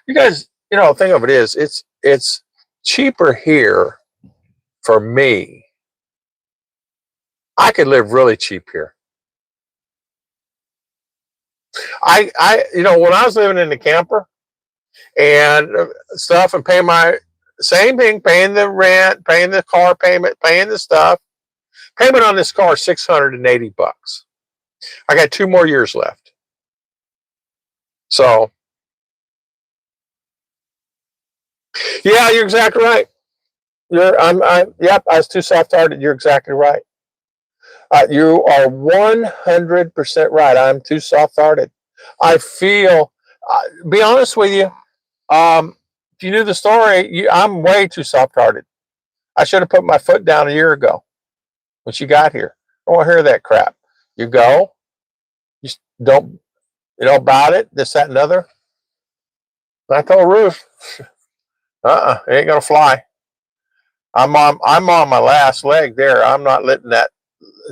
You guys, the thing of it is, it's cheaper here for me. I could live really cheap here. When I was living in the camper and stuff and paying my same thing, paying the rent, paying the car payment, paying the stuff. Payment on this car is $680. I got 2 more years left. So, yeah, you're exactly right. Yep, I was too soft-hearted. You're exactly right. You are 100% right. I'm too soft-hearted. I feel, be honest with you, if you knew the story, I'm way too soft-hearted. I should have put my foot down a year ago when she got here. I don't want to hear that crap. You go, you don't, about it, this, that, and other. And I told Ruth, it ain't gonna fly. I'm on my last leg there. I'm not letting that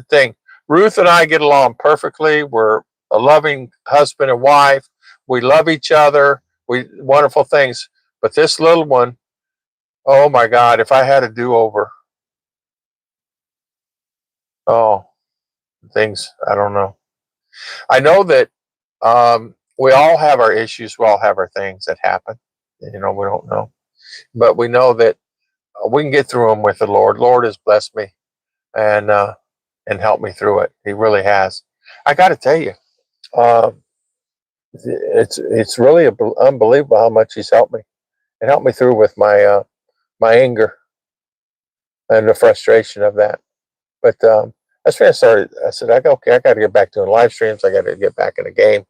thing. Ruth and I get along perfectly. We're a loving husband and wife. We love each other. We wonderful things. But this little one Oh my God, if I had a do-over, oh, things, I don't know. I know that we all have our issues. We all have our things that happen. You know, we don't know. But we know that we can get through them with the Lord. Lord has blessed me and helped me through it. He really has. I got to tell you, uh, it's really unbelievable how much He's helped me and helped me through with my anger and the frustration of that. But that's when I started. I said, okay, I got to get back doing live streams. I got to get back in the game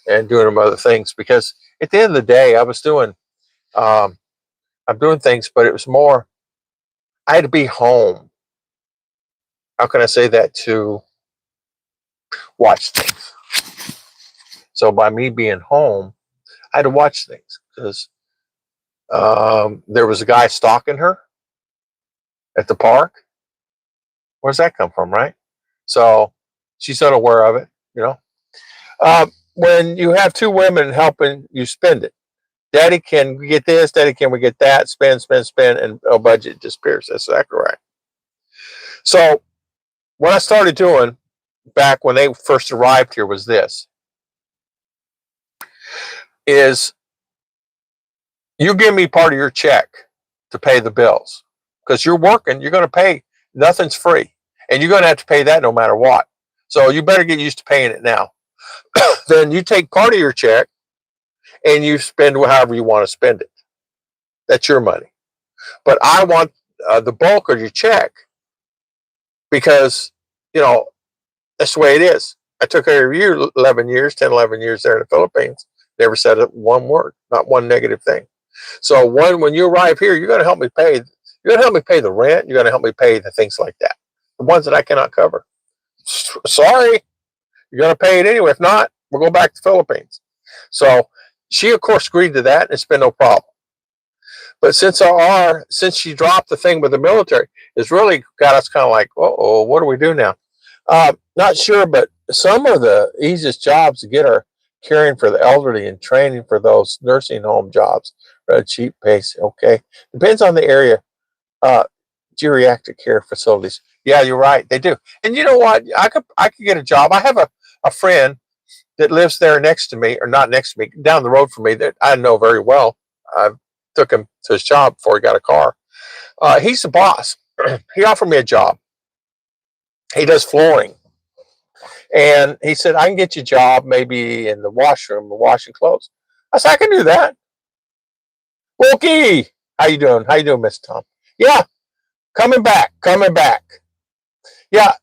and doing some other things because at the end of the day, I was doing, um, I'm doing things, but it was more, I had to be home. How can I say that? To watch things. So by me being home, I had to watch things because there was a guy stalking her at the park. Where's that come from, right? So she's unaware of it, you know. When you have two women helping you spend it, Daddy, can we get this? Daddy, can we get that? Spend, spend, spend, and a budget disappears. That's exactly right. So what I started doing back when they first arrived here was this: is you give me part of your check to pay the bills because you're working, you're going to pay. Nothing's free, and you're going to have to pay that no matter what. So you better get used to paying it now. Then you take part of your check and you spend however you want to spend it. That's your money. But I want the bulk of your check because, you know, that's the way it is. I took care of you 11 years, 10, 11 years there in the Philippines. Never said one word, not one negative thing. So when you arrive here, you're going to help me pay. You're going to help me pay the rent. You're going to help me pay the things like that, the ones that I cannot cover. Sorry, you're going to pay it anyway. If not, we'll go back to the Philippines. So she, of course, agreed to that. And it's been no problem. But since she dropped the thing with the military, it's really got us kind of like, oh, what do we do now? Not sure, but some of the easiest jobs to get are caring for the elderly and training for those nursing home jobs at a cheap pace. Okay, depends on the area. Uh, Geriatric care facilities. Yeah, you're right. They do. And you know what? I could get a job. I have a friend that lives there next to me, or not next to me, down the road from me that I know very well. I took him to his job before he got a car. He's the boss. He offered me a job. He does flooring. And he said, I can get you a job maybe in the washroom, washing clothes. I said, I can do that. Wookie, how you doing? How you doing, Mr. Tom? Yeah, coming back, coming back. Yeah,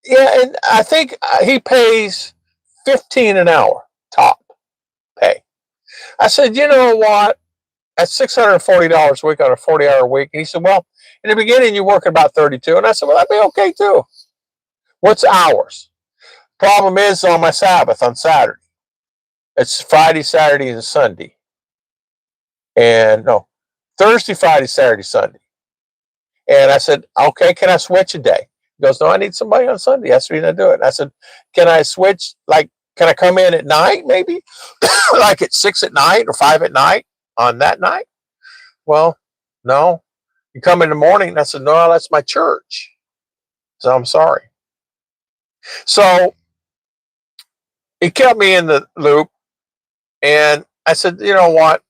yeah, and I think he pays 15 an hour top pay. I said, you know what? That's $640 a week on a 40-hour week. And he said, well, in the beginning you work about 32. And I said, well, that'd be okay too. What's hours? Problem is on my Sabbath on Saturday. It's Friday, Saturday, and Sunday. And no, Thursday, Friday, Saturday, Sunday. And I said, okay, can I switch a day? He goes, no, I need somebody on Sunday. That's the reason I do it. And I said, can I switch? Like, can I come in at night maybe? Like at 6 at night or 5 at night on that night? Well, no. You come in the morning. And I said, no, that's my church. So I'm sorry. So he kept me in the loop. And I said, you know what?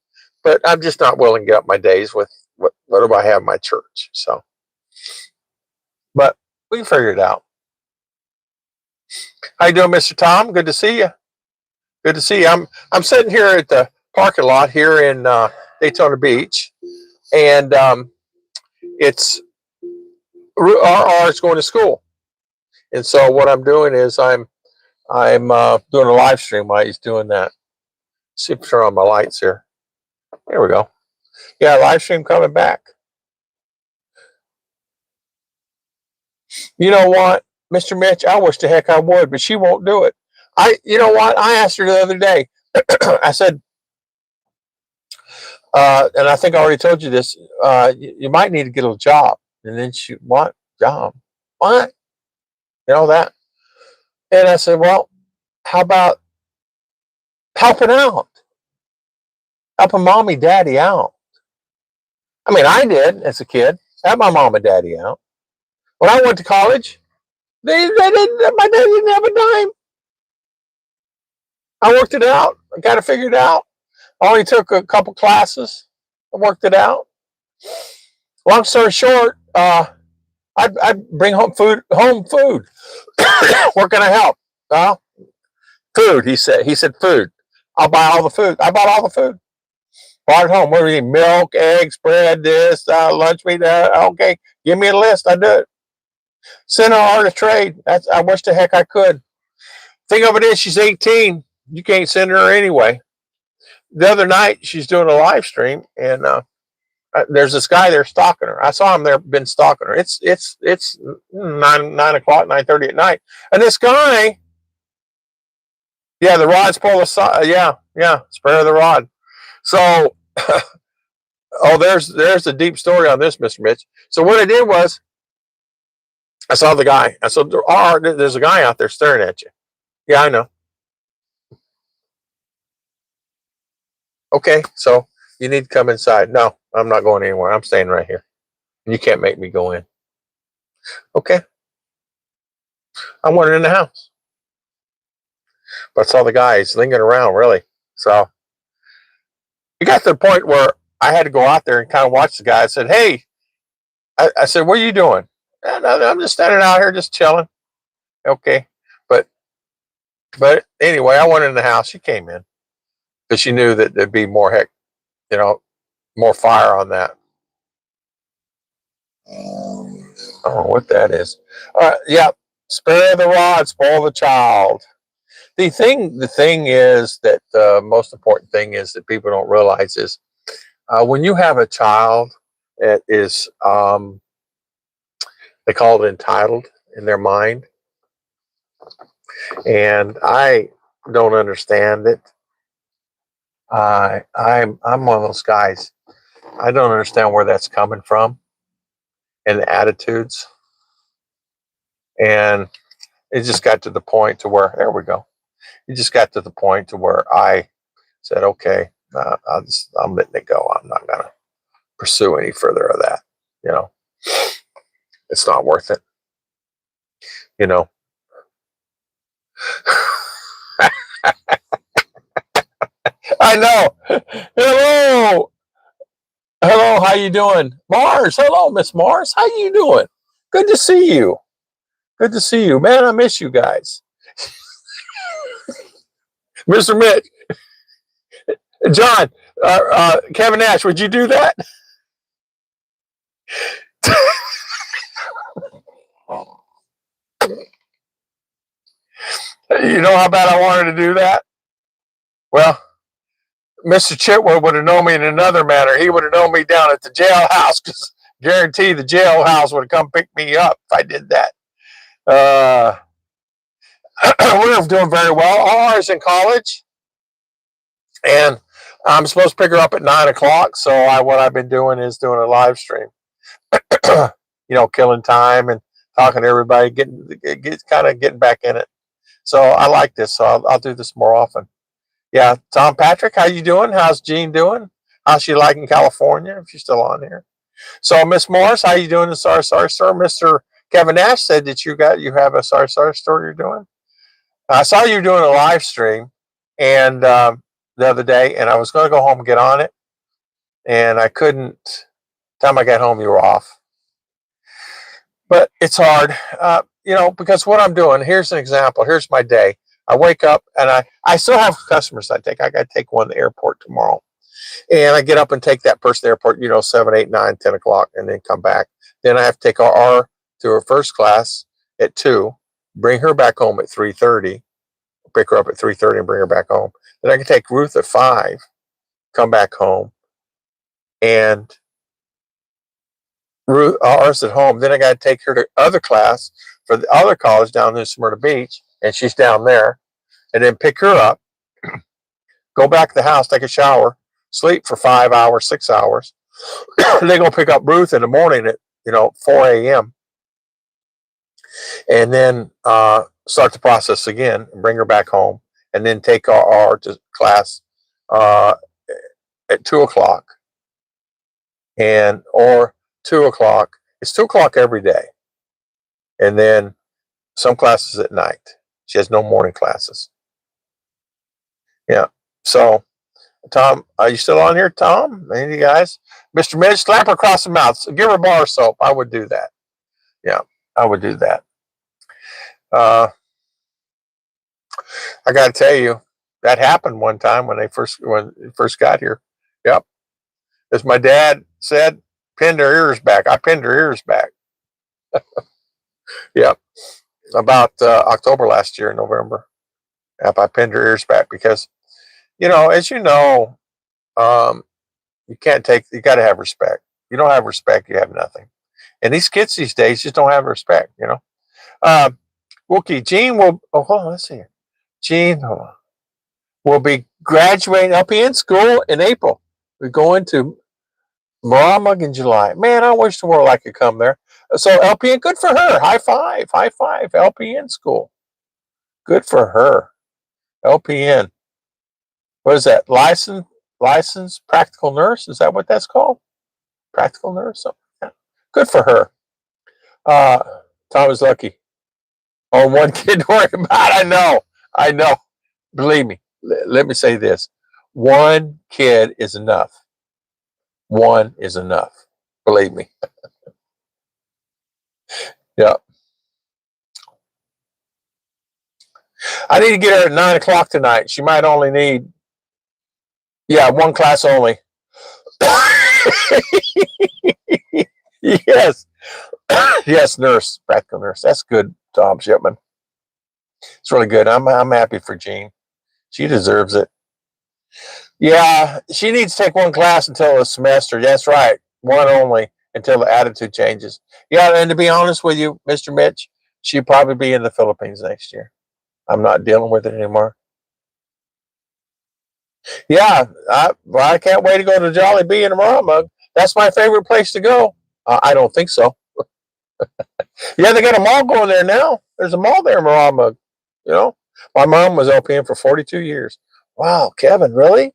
But I'm just not willing to get up my days with what do I have in my church? So, but we can figure it out. How you doing, Mr. Tom? Good to see you. Good to see you. I'm sitting here at the parking lot here in Daytona Beach, and it's RR is going to school, and so what I'm doing is I'm doing a live stream while he's doing that. See if I turn on my lights here. There we go. Yeah, live stream coming back. You know what, Mr. Mitch? I wish the heck I would, but she won't do it. You know what? I asked her the other day. I said, and I think I already told you this. You might need to get a job. And then she, what job? What? You know that? And I said, well, how about helping out, helping mommy, daddy out? I mean, I did as a kid. I had my mom and daddy out. When I went to college, they didn't. My dad didn't have a dime. I worked it out. I got it figured out. I only took a couple classes. I worked it out. Long story short, I'd bring home food. Home food. Where can I help? Food. He said. He said food. I'll buy all the food. I bought all the food. Brought it home. What do you need? Milk, eggs, bread, this, lunch meat. Okay, give me a list. I do it. Send her art of trade. I wish the heck I could. Thing of it is, she's 18. You can't send her anyway. The other night, she's doing a live stream, and there's this guy there stalking her. I saw him there, been stalking her. It's 9 o'clock, 9:30 at night, and this guy, yeah, the rod's pulled aside. Yeah, spare the rod. So, oh, there's the deep story on this, Mr. Mitch. So what I did was, I saw the guy. I said, there's a guy out there staring at you. Yeah, I know. Okay, so you need to come inside. No, I'm not going anywhere. I'm staying right here. You can't make me go in. Okay. I wanted in the house. But I saw the guy. He's lingering around, really. So it got to the point where I had to go out there and kind of watch the guy. I said, hey, I said, what are you doing? I'm just standing out here just chilling. Okay. But anyway, I went in the house. She came in because she knew that there'd be more more fire on that. I don't know what that is. Yeah. Spare the rod, spoil the child. The thing is that the most important thing is that people don't realize is when you have a child that is, they call it entitled in their mind. And I don't understand it. I'm one of those guys. I don't understand where that's coming from and the attitudes. And it just got to the point to where, there we go. It just got to the point to where I said, okay, I'm letting it go. I'm not going to pursue any further of that. It's not worth it. I know. Hello. Hello, how you doing? Mars. Hello, Miss Mars. How you doing? Good to see you. Good to see you. Man, I miss you guys. Mr. Mitch. John, Kevin Nash, would you do that? You know how bad I wanted to do that? Well, Mr. Chitwood would have known me in another manner. He would have known me down at the jailhouse, because guarantee the jailhouse would have come pick me up if I did that. We're doing very well. All ours in college, and I'm supposed to pick her up at 9 o'clock. So what I've been doing is doing a live stream. Killing time and talking to everybody, getting back in it. So I like this. So I'll do this more often. Yeah, Tom Patrick, how you doing? How's Jean doing? How's she liking California? If she's still on here. So Miss Morris, how you doing? The Sorry store. Mr. Kevin Nash said that you have a Sorry store you're doing. I saw you doing a live stream and the other day, and I was going to go home and get on it, and I couldn't. Time I got home, you were off. But it's hard, because what I'm doing. Here's an example. Here's my day. I wake up and I still have customers I take. I got to take one to the airport tomorrow. And I get up and take that person to the airport, 7, 8, 9, 10 o'clock, and then come back. Then I have to take R to her first class at 2, bring her back home at 3:30, pick her up at 3:30 and bring her back home. Then I can take Ruth at 5, come back home, and Ruth R's at home. Then I got to take her to other class for the other college down in Smyrna Beach, and she's down there, and then pick her up, go back to the house, take a shower, sleep for 5 hours, 6 hours. Then go pick up Ruth in the morning at 4 a.m. and then start the process again and bring her back home, and then take R to class at 2 o'clock, or 2 o'clock. It's 2 o'clock every day. And then some classes at night. She has no morning classes. Yeah. So, Tom, are you still on here, Tom? Any of you guys? Mr. Midge, slap her across the mouth. Give her a bar of soap. I would do that. Yeah, I would do that. I got to tell you, that happened one time when they first got here. Yep. As my dad said, pinned her ears back. I pinned her ears back. Yep. About October last year, November. Yep, I pinned her ears back because, as you know, you can't you got to have respect. You don't have respect, you have nothing. And these kids these days just don't have respect, Wookie, Gene will, hold on, let's see here. Gene, hold on, will be graduating LPN school in April. We're going to Moramag in July. Man, I wish the world I could come there. So LPN, good for her. High five, LPN school. Good for her. LPN. What is that? Licensed practical nurse? Is that what that's called? Practical nurse? Yeah. Good for her. Tom is lucky. Oh, one kid to worry about. I know. Believe me. Let me say this. One kid is enough. One is enough. Believe me. Yeah. I need to get her at 9 o'clock tonight. She might only need, one class only. Yes. Yes, nurse, practical nurse. That's good, Tom Shipman. It's really good. I'm happy for Jean. She deserves it. Yeah, she needs to take one class until the semester. That's right. One only until the attitude changes. Yeah, and to be honest with you, Mr. Mitch, she'll probably be in the Philippines next year. I'm not dealing with it anymore. Yeah, I can't wait to go to Jollibee in Moramag. That's my favorite place to go. I don't think so. Yeah, they got a mall going there now. There's a mall there in Moramag. My mom was LPN for 42 years. Wow, Kevin, really?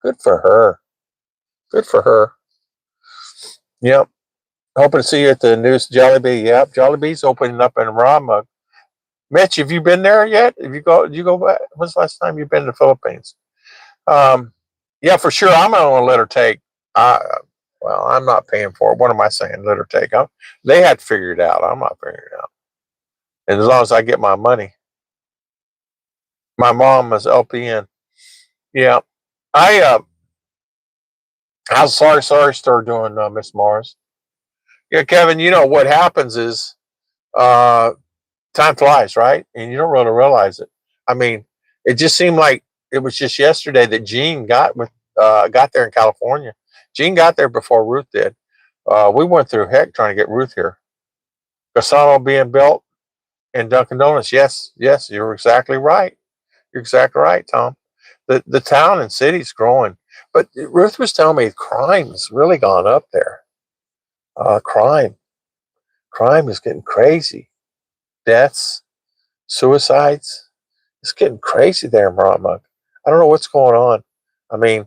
Good for her. Good for her. Yep. Hoping to see you at the newest Jollibee. Yep, Jollibee's opening up in Moramag. Mitch, have you been there yet? Did you go back? When's the last time you've been to the Philippines? Yeah, for sure. I'm not going to let her take. Well, I'm not paying for it. What am I saying? Let her take. They had to figure it out. I'm not figuring it out. And as long as I get my money, my mom was LPN. Yeah, I how's sorry store doing, Miss Morris? Yeah, Kevin. You know what happens is, time flies, right? And you don't really realize it. I mean, it just seemed like it was just yesterday that Gene got there in California. Gene got there before Ruth did. We went through heck trying to get Ruth here. Casano being built and Dunkin' Donuts. Yes, you're exactly right. You're exactly right, Tom. The town and city's growing. But Ruth was telling me crime's really gone up there. Crime is getting crazy. Deaths, suicides. It's getting crazy there in Moramag. I don't know what's going on. I mean,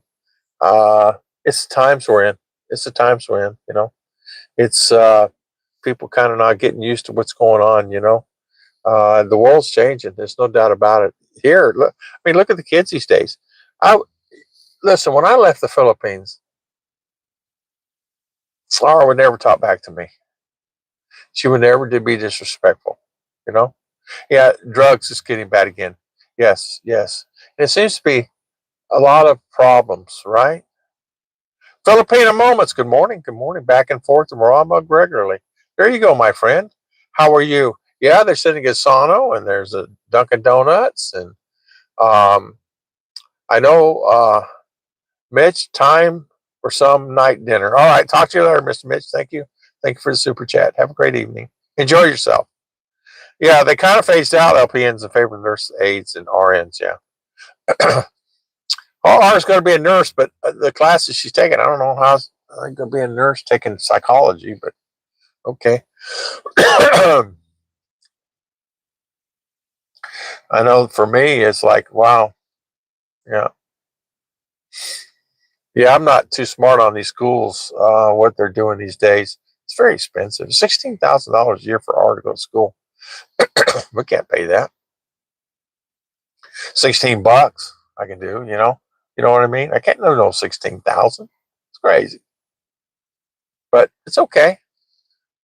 it's the times we're in. It's the times we're in. It's people kind of not getting used to what's going on. The world's changing. There's no doubt about it. Here, look at the kids these days. Listen. When I left the Philippines, Laura would never talk back to me. She would never be disrespectful. You know. Yeah, drugs is getting bad again. Yes. And it seems to be a lot of problems, right? Filipino moments. Good morning. Back and forth to Moramag regularly. There you go, my friend. How are you? Yeah, they're sitting at Sano, and there's a Dunkin' Donuts, and I know, Mitch. Time for some night dinner. All right, talk to you later, Mr. Mitch. Thank you for the super chat. Have a great evening. Enjoy yourself. Yeah, they kind of phased out LPNs in favor of nurse aides and RNs. Yeah. Ours going to be a nurse, but the classes she's taking, I don't know how I'm going to be a nurse taking psychology, but okay. I know for me, it's like, wow. Yeah. Yeah, I'm not too smart on these schools, what they're doing these days. It's very expensive. $16,000 a year for R to go to school. We can't pay that. 16 bucks I can do, you know? You know what I mean? I can't do no 16,000. It's crazy. But it's okay.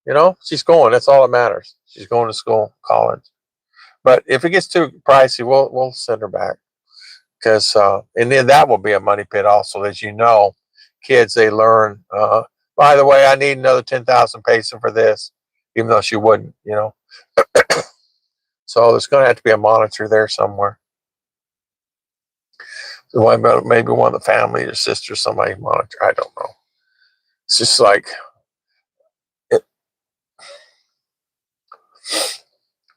You know, she's going. That's all that matters. She's going to school, college. But if it gets too pricey, we'll send her back because and then that will be a money pit also. As you know, kids they learn. By the way, I need another 10,000 peso for this, even though she wouldn't. You know, so there's going to have to be a monitor there somewhere. So maybe one of the family or sister, somebody monitor. I don't know. It's just like it,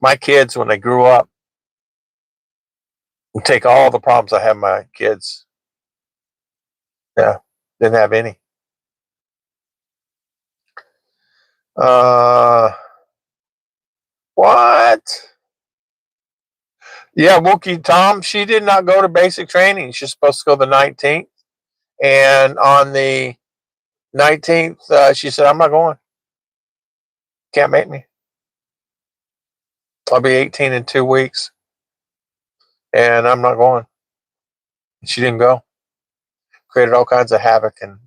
my kids when they grew up. Take all the problems I have my kids. Yeah, didn't have any. Uh, what? Yeah, Wookie Tom, she did not go to basic training. She's supposed to go the 19th. And on the 19th, she said, I'm not going. Can't make me. I'll be 18 in 2 weeks. And I'm not going. She didn't go. Created all kinds of havoc and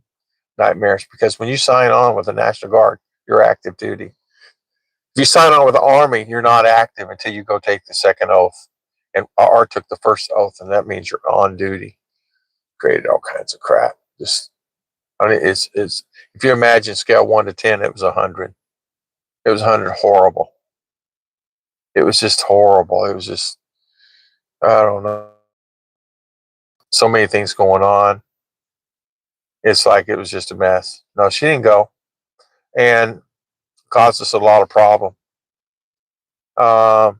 nightmares because when you sign on with the National Guard, you're active duty. If you sign on with the Army, you're not active until you go take the second oath. And R took the first oath, and that means you're on duty. Created all kinds of crap. Just, I mean, it's if you imagine scale 1 to 10, it was 100. It was 100 horrible. It was just horrible. It was just, I don't know. So many things going on. It's like it was just a mess. No, she didn't go, and caused us a lot of problem. Um,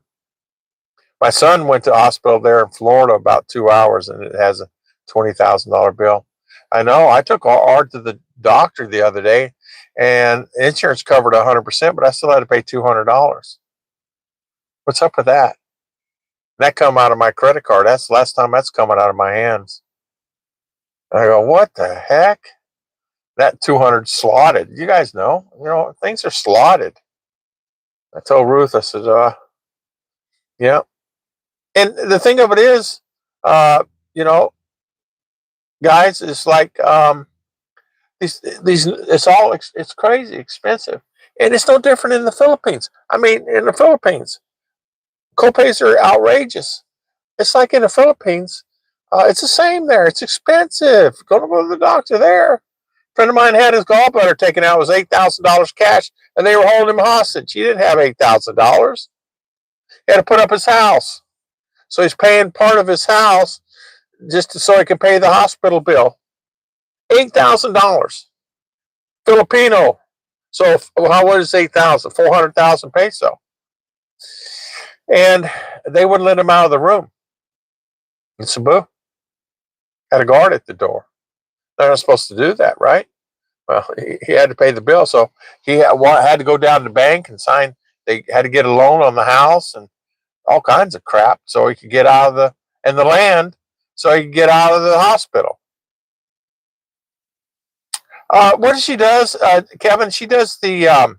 my son went to the hospital there in Florida about 2 hours, and it has a $20,000 bill. I know. I took R to the doctor the other day, and insurance covered 100%, but I still had to pay $200. What's up with that? That come out of my credit card. That's the last time that's coming out of my hands. I go, what the heck? That 200 slotted. You guys know, things are slotted. I told Ruth, I said, yeah. And the thing of it is, uh, you know, guys, it's like these it's crazy expensive, and it's no different in the Philippines. I mean, in the Philippines, copays are outrageous. It's like in the Philippines, it's the same there. It's expensive. Go to the doctor there. A friend of mine had his gallbladder taken out. It was $8,000 cash, and they were holding him hostage. He didn't have $8,000. He had to put up his house, so he's paying part of his house so he can pay the hospital bill. $8,000 Filipino. So what is 8,000? 400,000 peso. And they wouldn't let him out of the room in Cebu. Had a guard at the door. They're not supposed to do that, right? Well, he had to pay the bill, so he had to go down to the bank and sign. They had to get a loan on the house and all kinds of crap so he could get out of the land so he could get out of the hospital. What she does, Kevin? She does the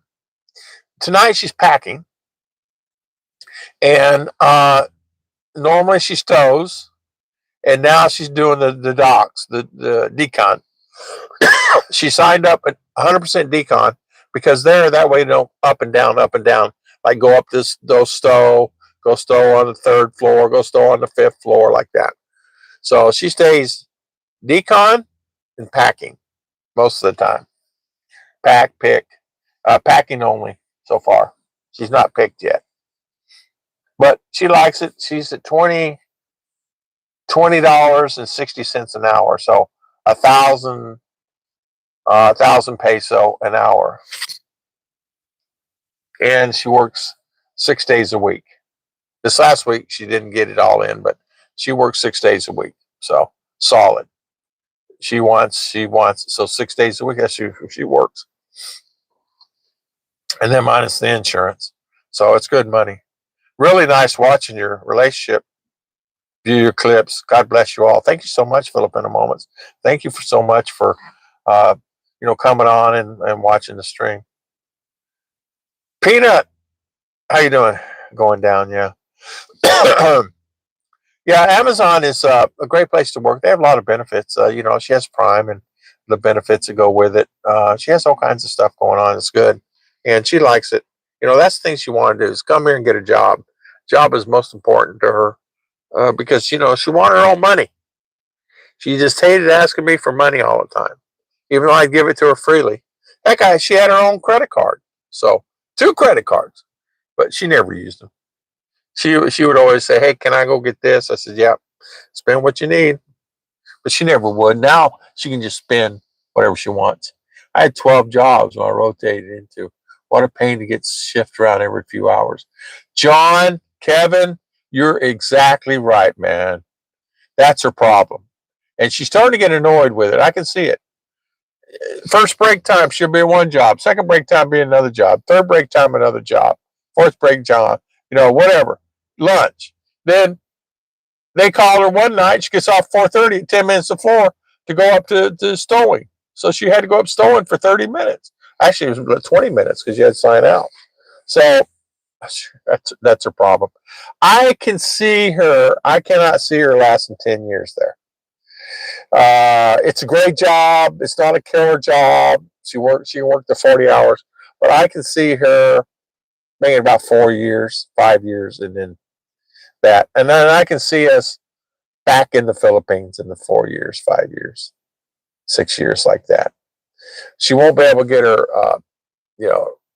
tonight. She's packing, and normally she stows, and now she's doing the docks, the decon. She signed up at 100% decon because that way, up and down, like go up those stow, go stow on the 3rd floor, go stow on the 5th floor, like that. So she stays decon and packing most of the time. Pick, packing only so far. She's not picked yet, but she likes it. She's at $20.60 an hour, so 1,000 peso an hour, and she works 6 days a week. This last week she didn't get it all in, but she works 6 days a week, so solid. She wants so 6 days a week. That's she works, and then minus the insurance, so it's good money. Really nice watching your relationship view your clips. God bless you all. Thank you so much, Filipino Moments. Thank you for so much for uh, coming on and watching the stream. Peanut, how you doing? Going down, yeah. Yeah, Amazon is a great place to work. They have a lot of benefits. She has Prime and the benefits that go with it. She has all kinds of stuff going on. It's good, and she likes it. That's the thing she wanted to do is come here and get a job. Job is most important to her because she wanted her own money. She just hated asking me for money all the time, even though I'd give it to her freely. She had her own credit card, so 2 credit cards, but she never used them. She would always say, "Hey, can I go get this?" I said, "Yeah, spend what you need." But she never would. Now she can just spend whatever she wants. I had 12 jobs when I rotated into. What a pain to get shift around every few hours. John, Kevin, you're exactly right, man. That's her problem. And she's starting to get annoyed with it. I can see it. First break time, she'll be one job. Second break time, be another job. Third break time, another job. Fourth break job, whatever. Lunch. Then they call her one night. She gets off 4:30 at 10 minutes to 4 to go up to Stowing. So she had to go up Stowing for 30 minutes. Actually, it was 20 minutes because you had to sign out. So that's her problem. I can see her. I cannot see her lasting 10 years there. It's a great job. It's not a killer job. She worked the 40 hours, but I can see her making about 4 years, 5 years, and then that. And then I can see us back in the Philippines in the 4 years, 5 years, 6 years, like that. She won't be able to get her,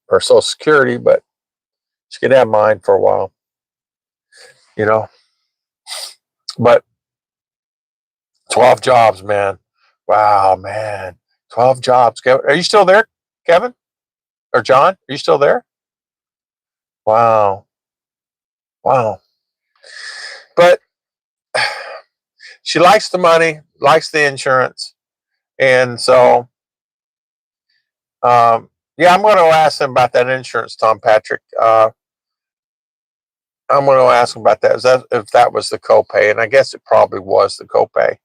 her Social Security, but she can have mine for a while, But 12 jobs, man. Wow, man. 12 jobs. Are you still there, Kevin? Or John? Are you still there? Wow. Wow. But she likes the money, likes the insurance. And so, yeah, I'm going to ask him about that insurance, Tom Patrick. I'm going to ask him about that. If that was the copay? And I guess it probably was the copay.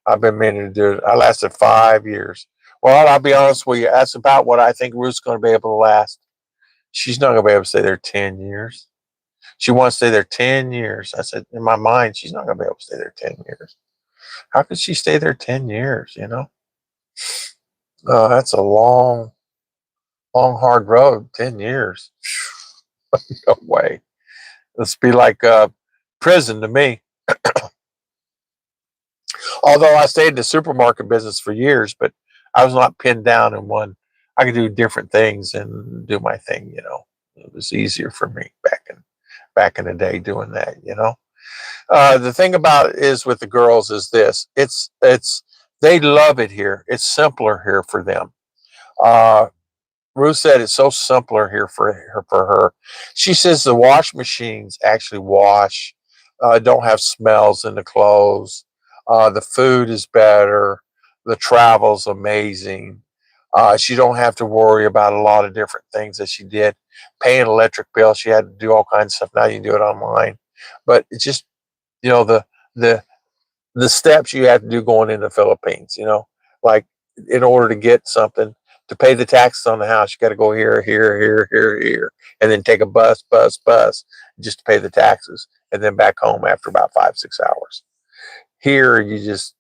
I've been meaning to do it. I lasted 5 years. Well, I'll be honest with you. That's about what I think Ruth's going to be able to last. She's not going to be able to stay there 10 years. She wants to stay there 10 years. I said, in my mind, she's not going to be able to stay there 10 years. How could she stay there 10 years, that's a long, long, hard road, 10 years. No way. It's be like prison to me. Although I stayed in the supermarket business for years, but I was not pinned down in one. I could do different things and do my thing. It was easier for me back in the day doing that. The thing about it is with the girls is this: it's they love it here. It's simpler here for them. Ruth said it's so simpler here for her. She says the wash machines actually wash, don't have smells in the clothes. The food is better. The travel's amazing. She don't have to worry about a lot of different things that she did. Paying electric bill, she had to do all kinds of stuff. Now you can do it online. But it's just, the the the steps you have to do going in the Philippines, like in order to get something, to pay the taxes on the house, you got to go here, here, here, here, here, and then take a bus just to pay the taxes, and then back home after about 5-6 hours. Here, you just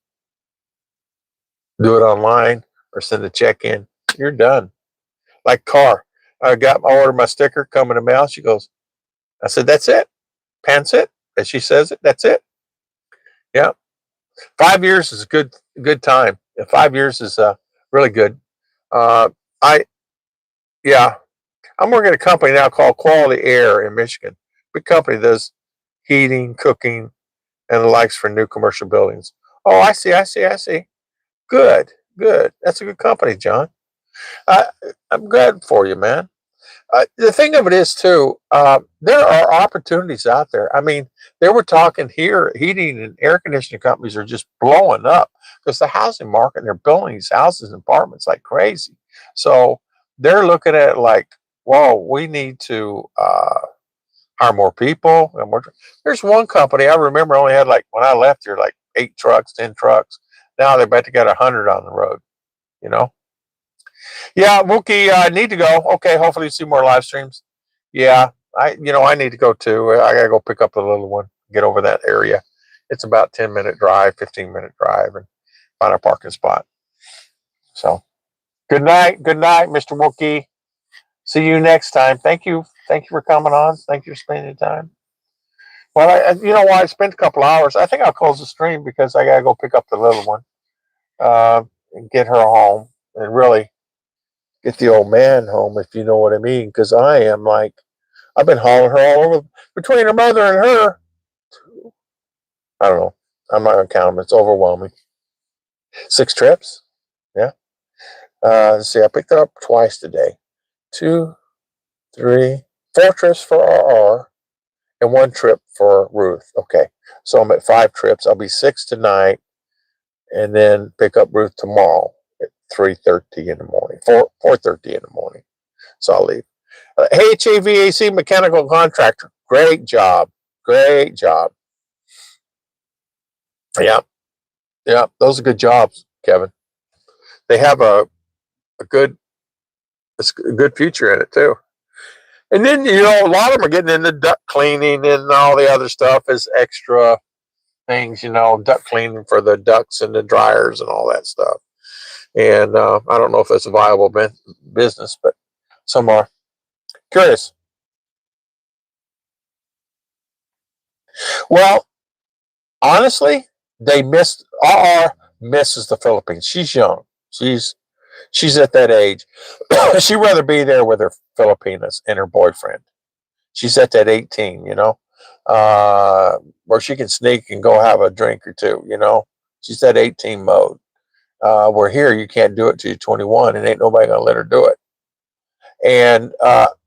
do it online or send a check in. You're done. Like car, I ordered my sticker, come in the mail. She goes, I said, that's it, pants it, as she says it. That's it. Yeah. 5 years is a good time. 5 years is really good. Uh, I yeah, I'm working at a company now called Quality Air in Michigan. Big company does heating, cooking, and the likes for new commercial buildings. Oh, I see. Good. That's a good company, John. I'm glad for you, man. The thing of it is, too, there are opportunities out there. I mean, they were talking here, heating and air conditioning companies are just blowing up because the housing market, they're building these houses and apartments like crazy. So they're looking at it like, whoa, we need to hire more people. And more. There's one company I remember only had like when I left here like 8 trucks, 10 trucks. Now they're about to get 100 on the road. You know. Yeah, Wookie, I need to go. Okay, hopefully you see more live streams. Yeah, I need to go too. I gotta go pick up the little one, get over that area. It's about 10-minute drive, 15-minute drive, and find a parking spot. So, good night, Mr. Wookie. See you next time. Thank you for coming on. Thank you for spending time. Well, you know why I spent a couple hours. I think I'll close the stream because I gotta go pick up the little one, and get her home, and really get the old man home, if you know what I mean. Because I am like, I've been hauling her all over between her mother and her. I don't know. I'm not gonna count them. It's overwhelming. 6 trips. Yeah. Let's see. I picked her up twice today. 2, 3, 4 trips for RR and 1 trip for Ruth. Okay. So I'm at 5 trips. I'll be 6 tonight, and then pick up Ruth tomorrow at 3:30 in the morning. 4:30 in the morning. So I'll leave. Hey, HAVAC mechanical contractor. Great job. Great job. Yeah. Yeah. Those are good jobs, Kevin. They have a good future in it too. And then, a lot of them are getting into duct cleaning and all the other stuff as extra things, duct cleaning for the ducts and the dryers and all that stuff. And I don't know if it's a viable business, but some are. Curious. Well, honestly, they misses the Philippines. She's young. She's at that age. She'd rather be there with her Filipinas and her boyfriend. She's at that 18, where she can sneak and go have a drink or two, She's that 18 mode. Where here you can't do it till you're 21 and ain't nobody gonna let her do it. And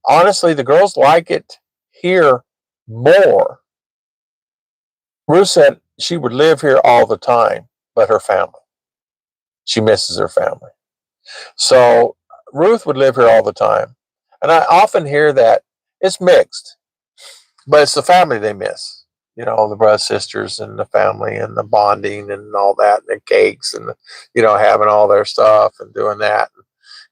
honestly, the girls like it here more. Ruth said she would live here all the time, but her family. She misses her family. So Ruth would live here all the time. And I often hear that it's mixed, but it's the family they miss. The brothers, sisters, and the family, and the bonding, and all that, and the cakes, and having all their stuff and doing that.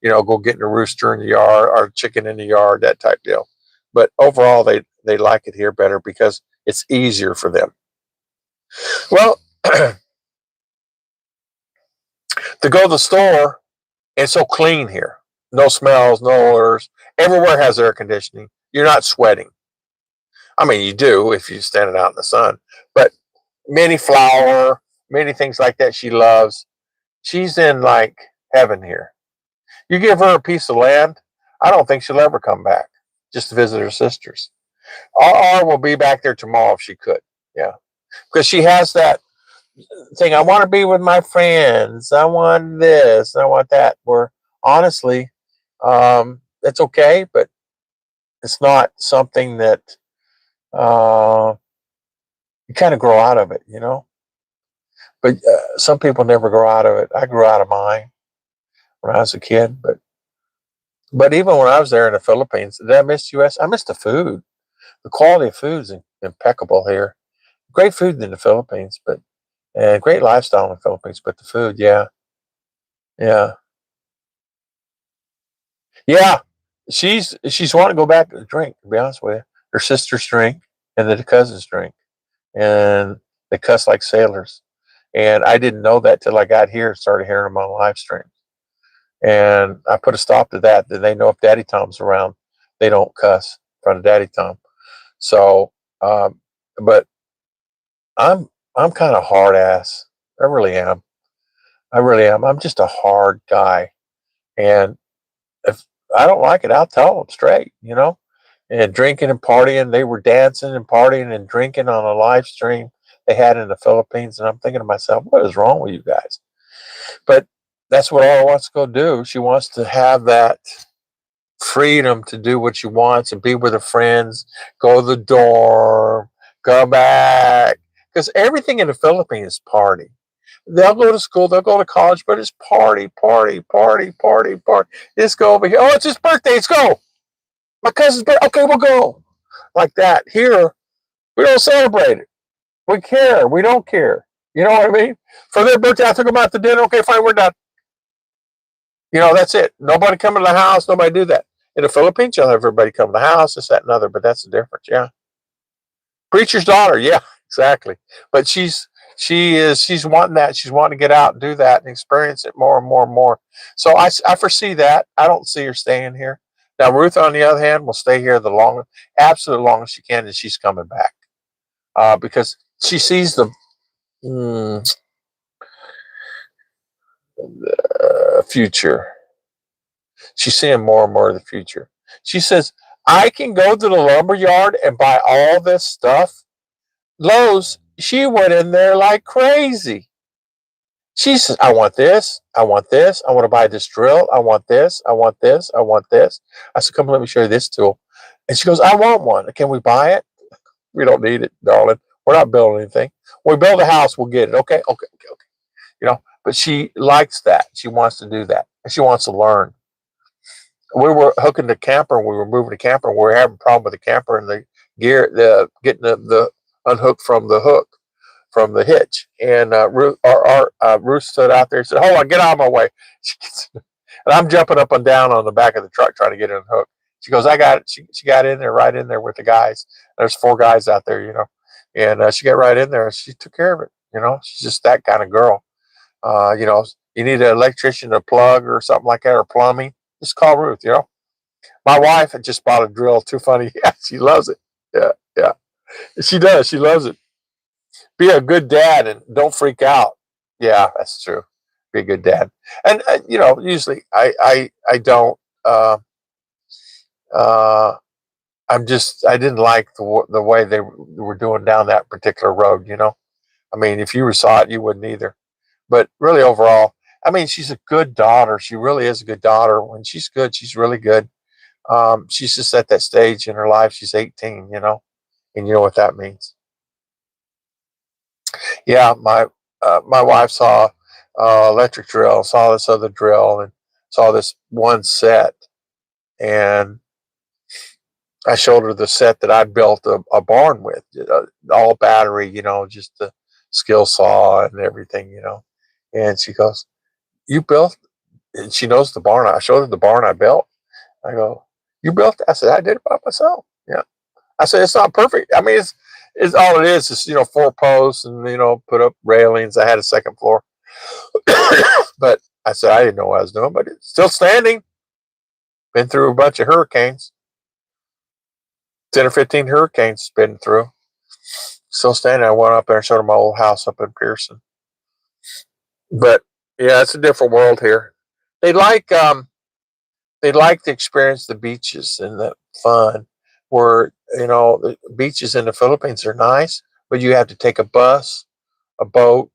Go getting a rooster in the yard or chicken in the yard, that type deal. But overall, they like it here better because it's easier for them. Well, to go to the store, it's so clean here. No smells, no odors. Everywhere has air conditioning. You're not sweating. I mean, you do if you're standing out in the sun. But many flour, many things like that she loves. She's in like heaven here. You give her a piece of land, I don't think she'll ever come back just to visit her sisters. RR will be back there tomorrow if she could. Yeah. Because she has that thing, I want to be with my friends. I want this. I want that. Where honestly, it's okay, but it's not something that you kind of grow out of it, But some people never grow out of it. I grew out of mine when I was a kid, but even when I was there in the Philippines, did I miss US? I missed the food. The quality of food is impeccable here. Great food in the Philippines, but great lifestyle in the Philippines. But the food, yeah, yeah. Yeah, she's wanting to go back to drink. To be honest with you, her sisters drink, and the cousins drink, and they cuss like sailors. And I didn't know that till I got here and started hearing them on live streams. And I put a stop to that. Then they know if Daddy Tom's around, they don't cuss in front of Daddy Tom. So, but I'm kind of hard ass. I really am. I really am. I'm just a hard guy, and if I don't like it, I'll tell them straight, And drinking and partying, they were dancing and partying and drinking on a live stream they had in the Philippines, and I'm thinking to myself, what is wrong with you guys? But that's what Laura wants to go do. She wants to have that freedom to do what she wants and be with her friends, go to the dorm, go back, because everything in the Philippines is party. They'll go to school, they'll go to college, but it's party, party, party, party, party. Let's go over here. Oh, it's his birthday. Let's go. My cousin's birthday. Okay, we'll go. like that. Here, we don't celebrate it. We care. We don't care. You know what I mean? For their birthday, I took them out to dinner. Okay, fine, we're done. You know, that's it. Nobody come to the house. Nobody do that. In the Philippines, you'll have everybody come to the house, this, that, and other, but that's the difference. Yeah. Preacher's daughter. Yeah, exactly. But she's wanting that. She's wanting to get out and do that and experience it more and more and more. So I foresee that. I don't see her staying here. Now, Ruth, on the other hand, will stay here the longest, absolute longest she can, and she's coming back because she sees the future. She's seeing more and more of the future. She says, I can go to the lumber yard and buy all this stuff. Lowe's, she went in there like crazy. She says, I want this. I want this. I want to buy this drill. I want this. I want this. I want this. I said, come, let me show you this tool. And she goes, I want one. Can we buy it? We don't need it, darling. We're not building anything. When we build a house, we'll get it. Okay. You know, but she likes that. She wants to do that. And she wants to learn. We were hooking the camper. We were moving the camper. We were having a problem with the camper and the gear, getting the unhooked from the hook, from the hitch. And Ruth stood out there and said, hold on, get out of my way. And I'm jumping up and down on the back of the truck trying to get it unhooked. She goes, I got it. She got in there, right in there with the guys. There's 4 guys out there, you know. And she got right in there and she took care of it. You know, she's just that kind of girl. You know, you need an electrician to plug or something like that, or plumbing, just call Ruth, you know. My wife had just bought a drill. Too funny. Yeah, she loves it. Yeah. She does. She loves it. Be a good dad and don't freak out. Yeah, that's true. Be a good dad. And you know, usually I don't. Uh, I didn't like the way they were doing down that particular road. You know, I mean, if you saw it, you wouldn't either. But really, overall, I mean, she's a good daughter. She really is a good daughter. When she's good, she's really good. She's just at that stage in her life. She's 18, you know, and you know what that means. Yeah, my wife saw electric drill, saw this other drill, and saw this one set, and I showed her the set that I built a barn with, all battery, you know, just the skill saw and everything, you know. And she goes, "You built?" And she knows the barn. I showed her the barn I built. I go, "You built that?" I said, "I did it by myself." Yeah. I said, "It's not perfect. I mean, it's all it is. It's, you know, 4 posts and, you know, put up railings. I had a second floor." But I said, I didn't know what I was doing, but it's still standing. Been through a bunch of hurricanes, 10 or 15 hurricanes been through. Still standing. I went up there and showed her my old house up in Pearson. But yeah, it's a different world here. They like to experience the beaches and the fun. Where, you know, the beaches in the Philippines are nice, but you have to take a bus, a boat,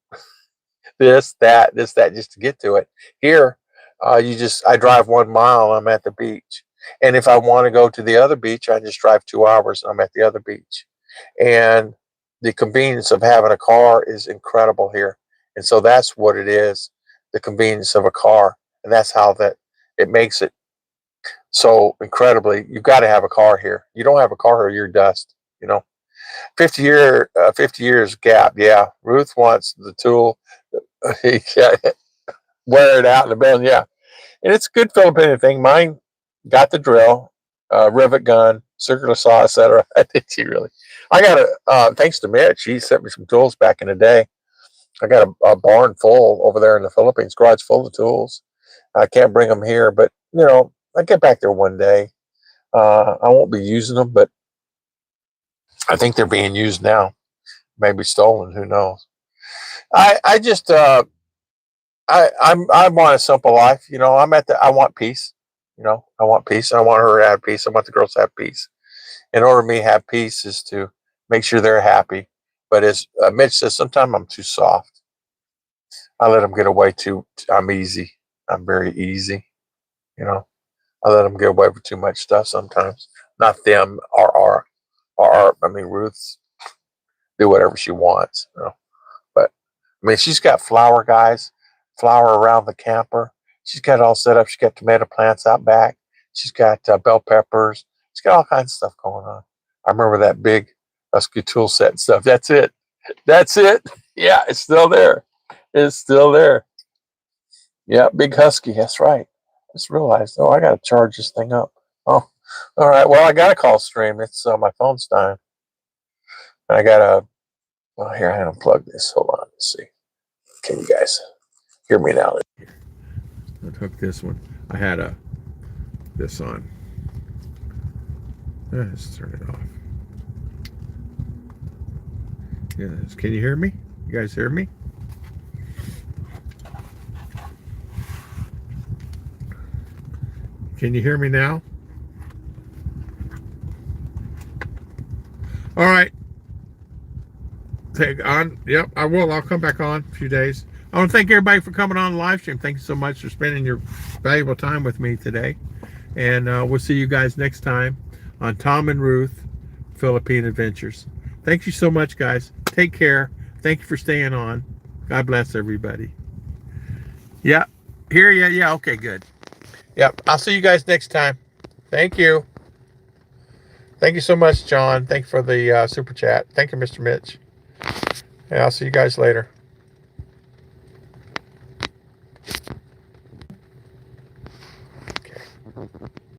this, that, just to get to it. Here, I drive 1 mile, I'm at the beach. And if I want to go to the other beach, I just drive 2 hours, and I'm at the other beach. And the convenience of having a car is incredible here. And so that's what it is, the convenience of a car. And that's how that it makes it so incredibly, you've got to have a car here. You don't have a car here, you're dust, you know. 50 years gap. Yeah. Ruth wants the tool. Yeah, wear it out in the building. Yeah, and it's a good Filipino thing. Mine got the drill, rivet gun, circular saw, etc. I think she really. I got a thanks to Mitch. She sent me some tools back in the day. I got a barn full over there in the Philippines, garage full of tools. I can't bring them here, but you know, I get back there one day. I won't be using them, but I think they're being used now. Maybe stolen. Who knows? I just I want a simple life. You know, I want peace. You know, I want peace. I want her to have peace. I want the girls to have peace. In order for me to have peace is to make sure they're happy. But as Mitch says, sometimes I'm too soft. I let them get away too. I'm easy. I'm very easy. You know, I let them get away with too much stuff sometimes. Not them or I mean, Ruth's do whatever she wants. You know, but I mean, she's got flower guys, flower around the camper. She's got it all set up. She's got tomato plants out back. She's got bell peppers. She's got all kinds of stuff going on. I remember that big Husky tool set and stuff. That's it. That's it. Yeah, it's still there. It's still there. Yeah, big Husky. That's right. Just realized, oh, I got to charge this thing up. Oh, all right. Well, I got a call stream. It's my phone's dying. And I got to, well, here, I unplug this. Hold on. Let's see. Can you guys hear me now? Let's hook this one. I had this on. Let's turn it off. Yes. Can you hear me? You guys hear me? Can you hear me now? All right. Take on. Yep, I will. I'll come back on a few days. I want to thank everybody for coming on the live stream. Thank you so much for spending your valuable time with me today. And we'll see you guys next time on Tom and Ruth Philippine Adventures. Thank you so much, guys. Take care. Thank you for staying on. God bless everybody. Yeah. Hear ya. Yeah. Okay, good. Yep. I'll see you guys next time. Thank you. Thank you so much, John. Thank you for the super chat. Thank you, Mr. Mitch. Yeah, I'll see you guys later. Okay.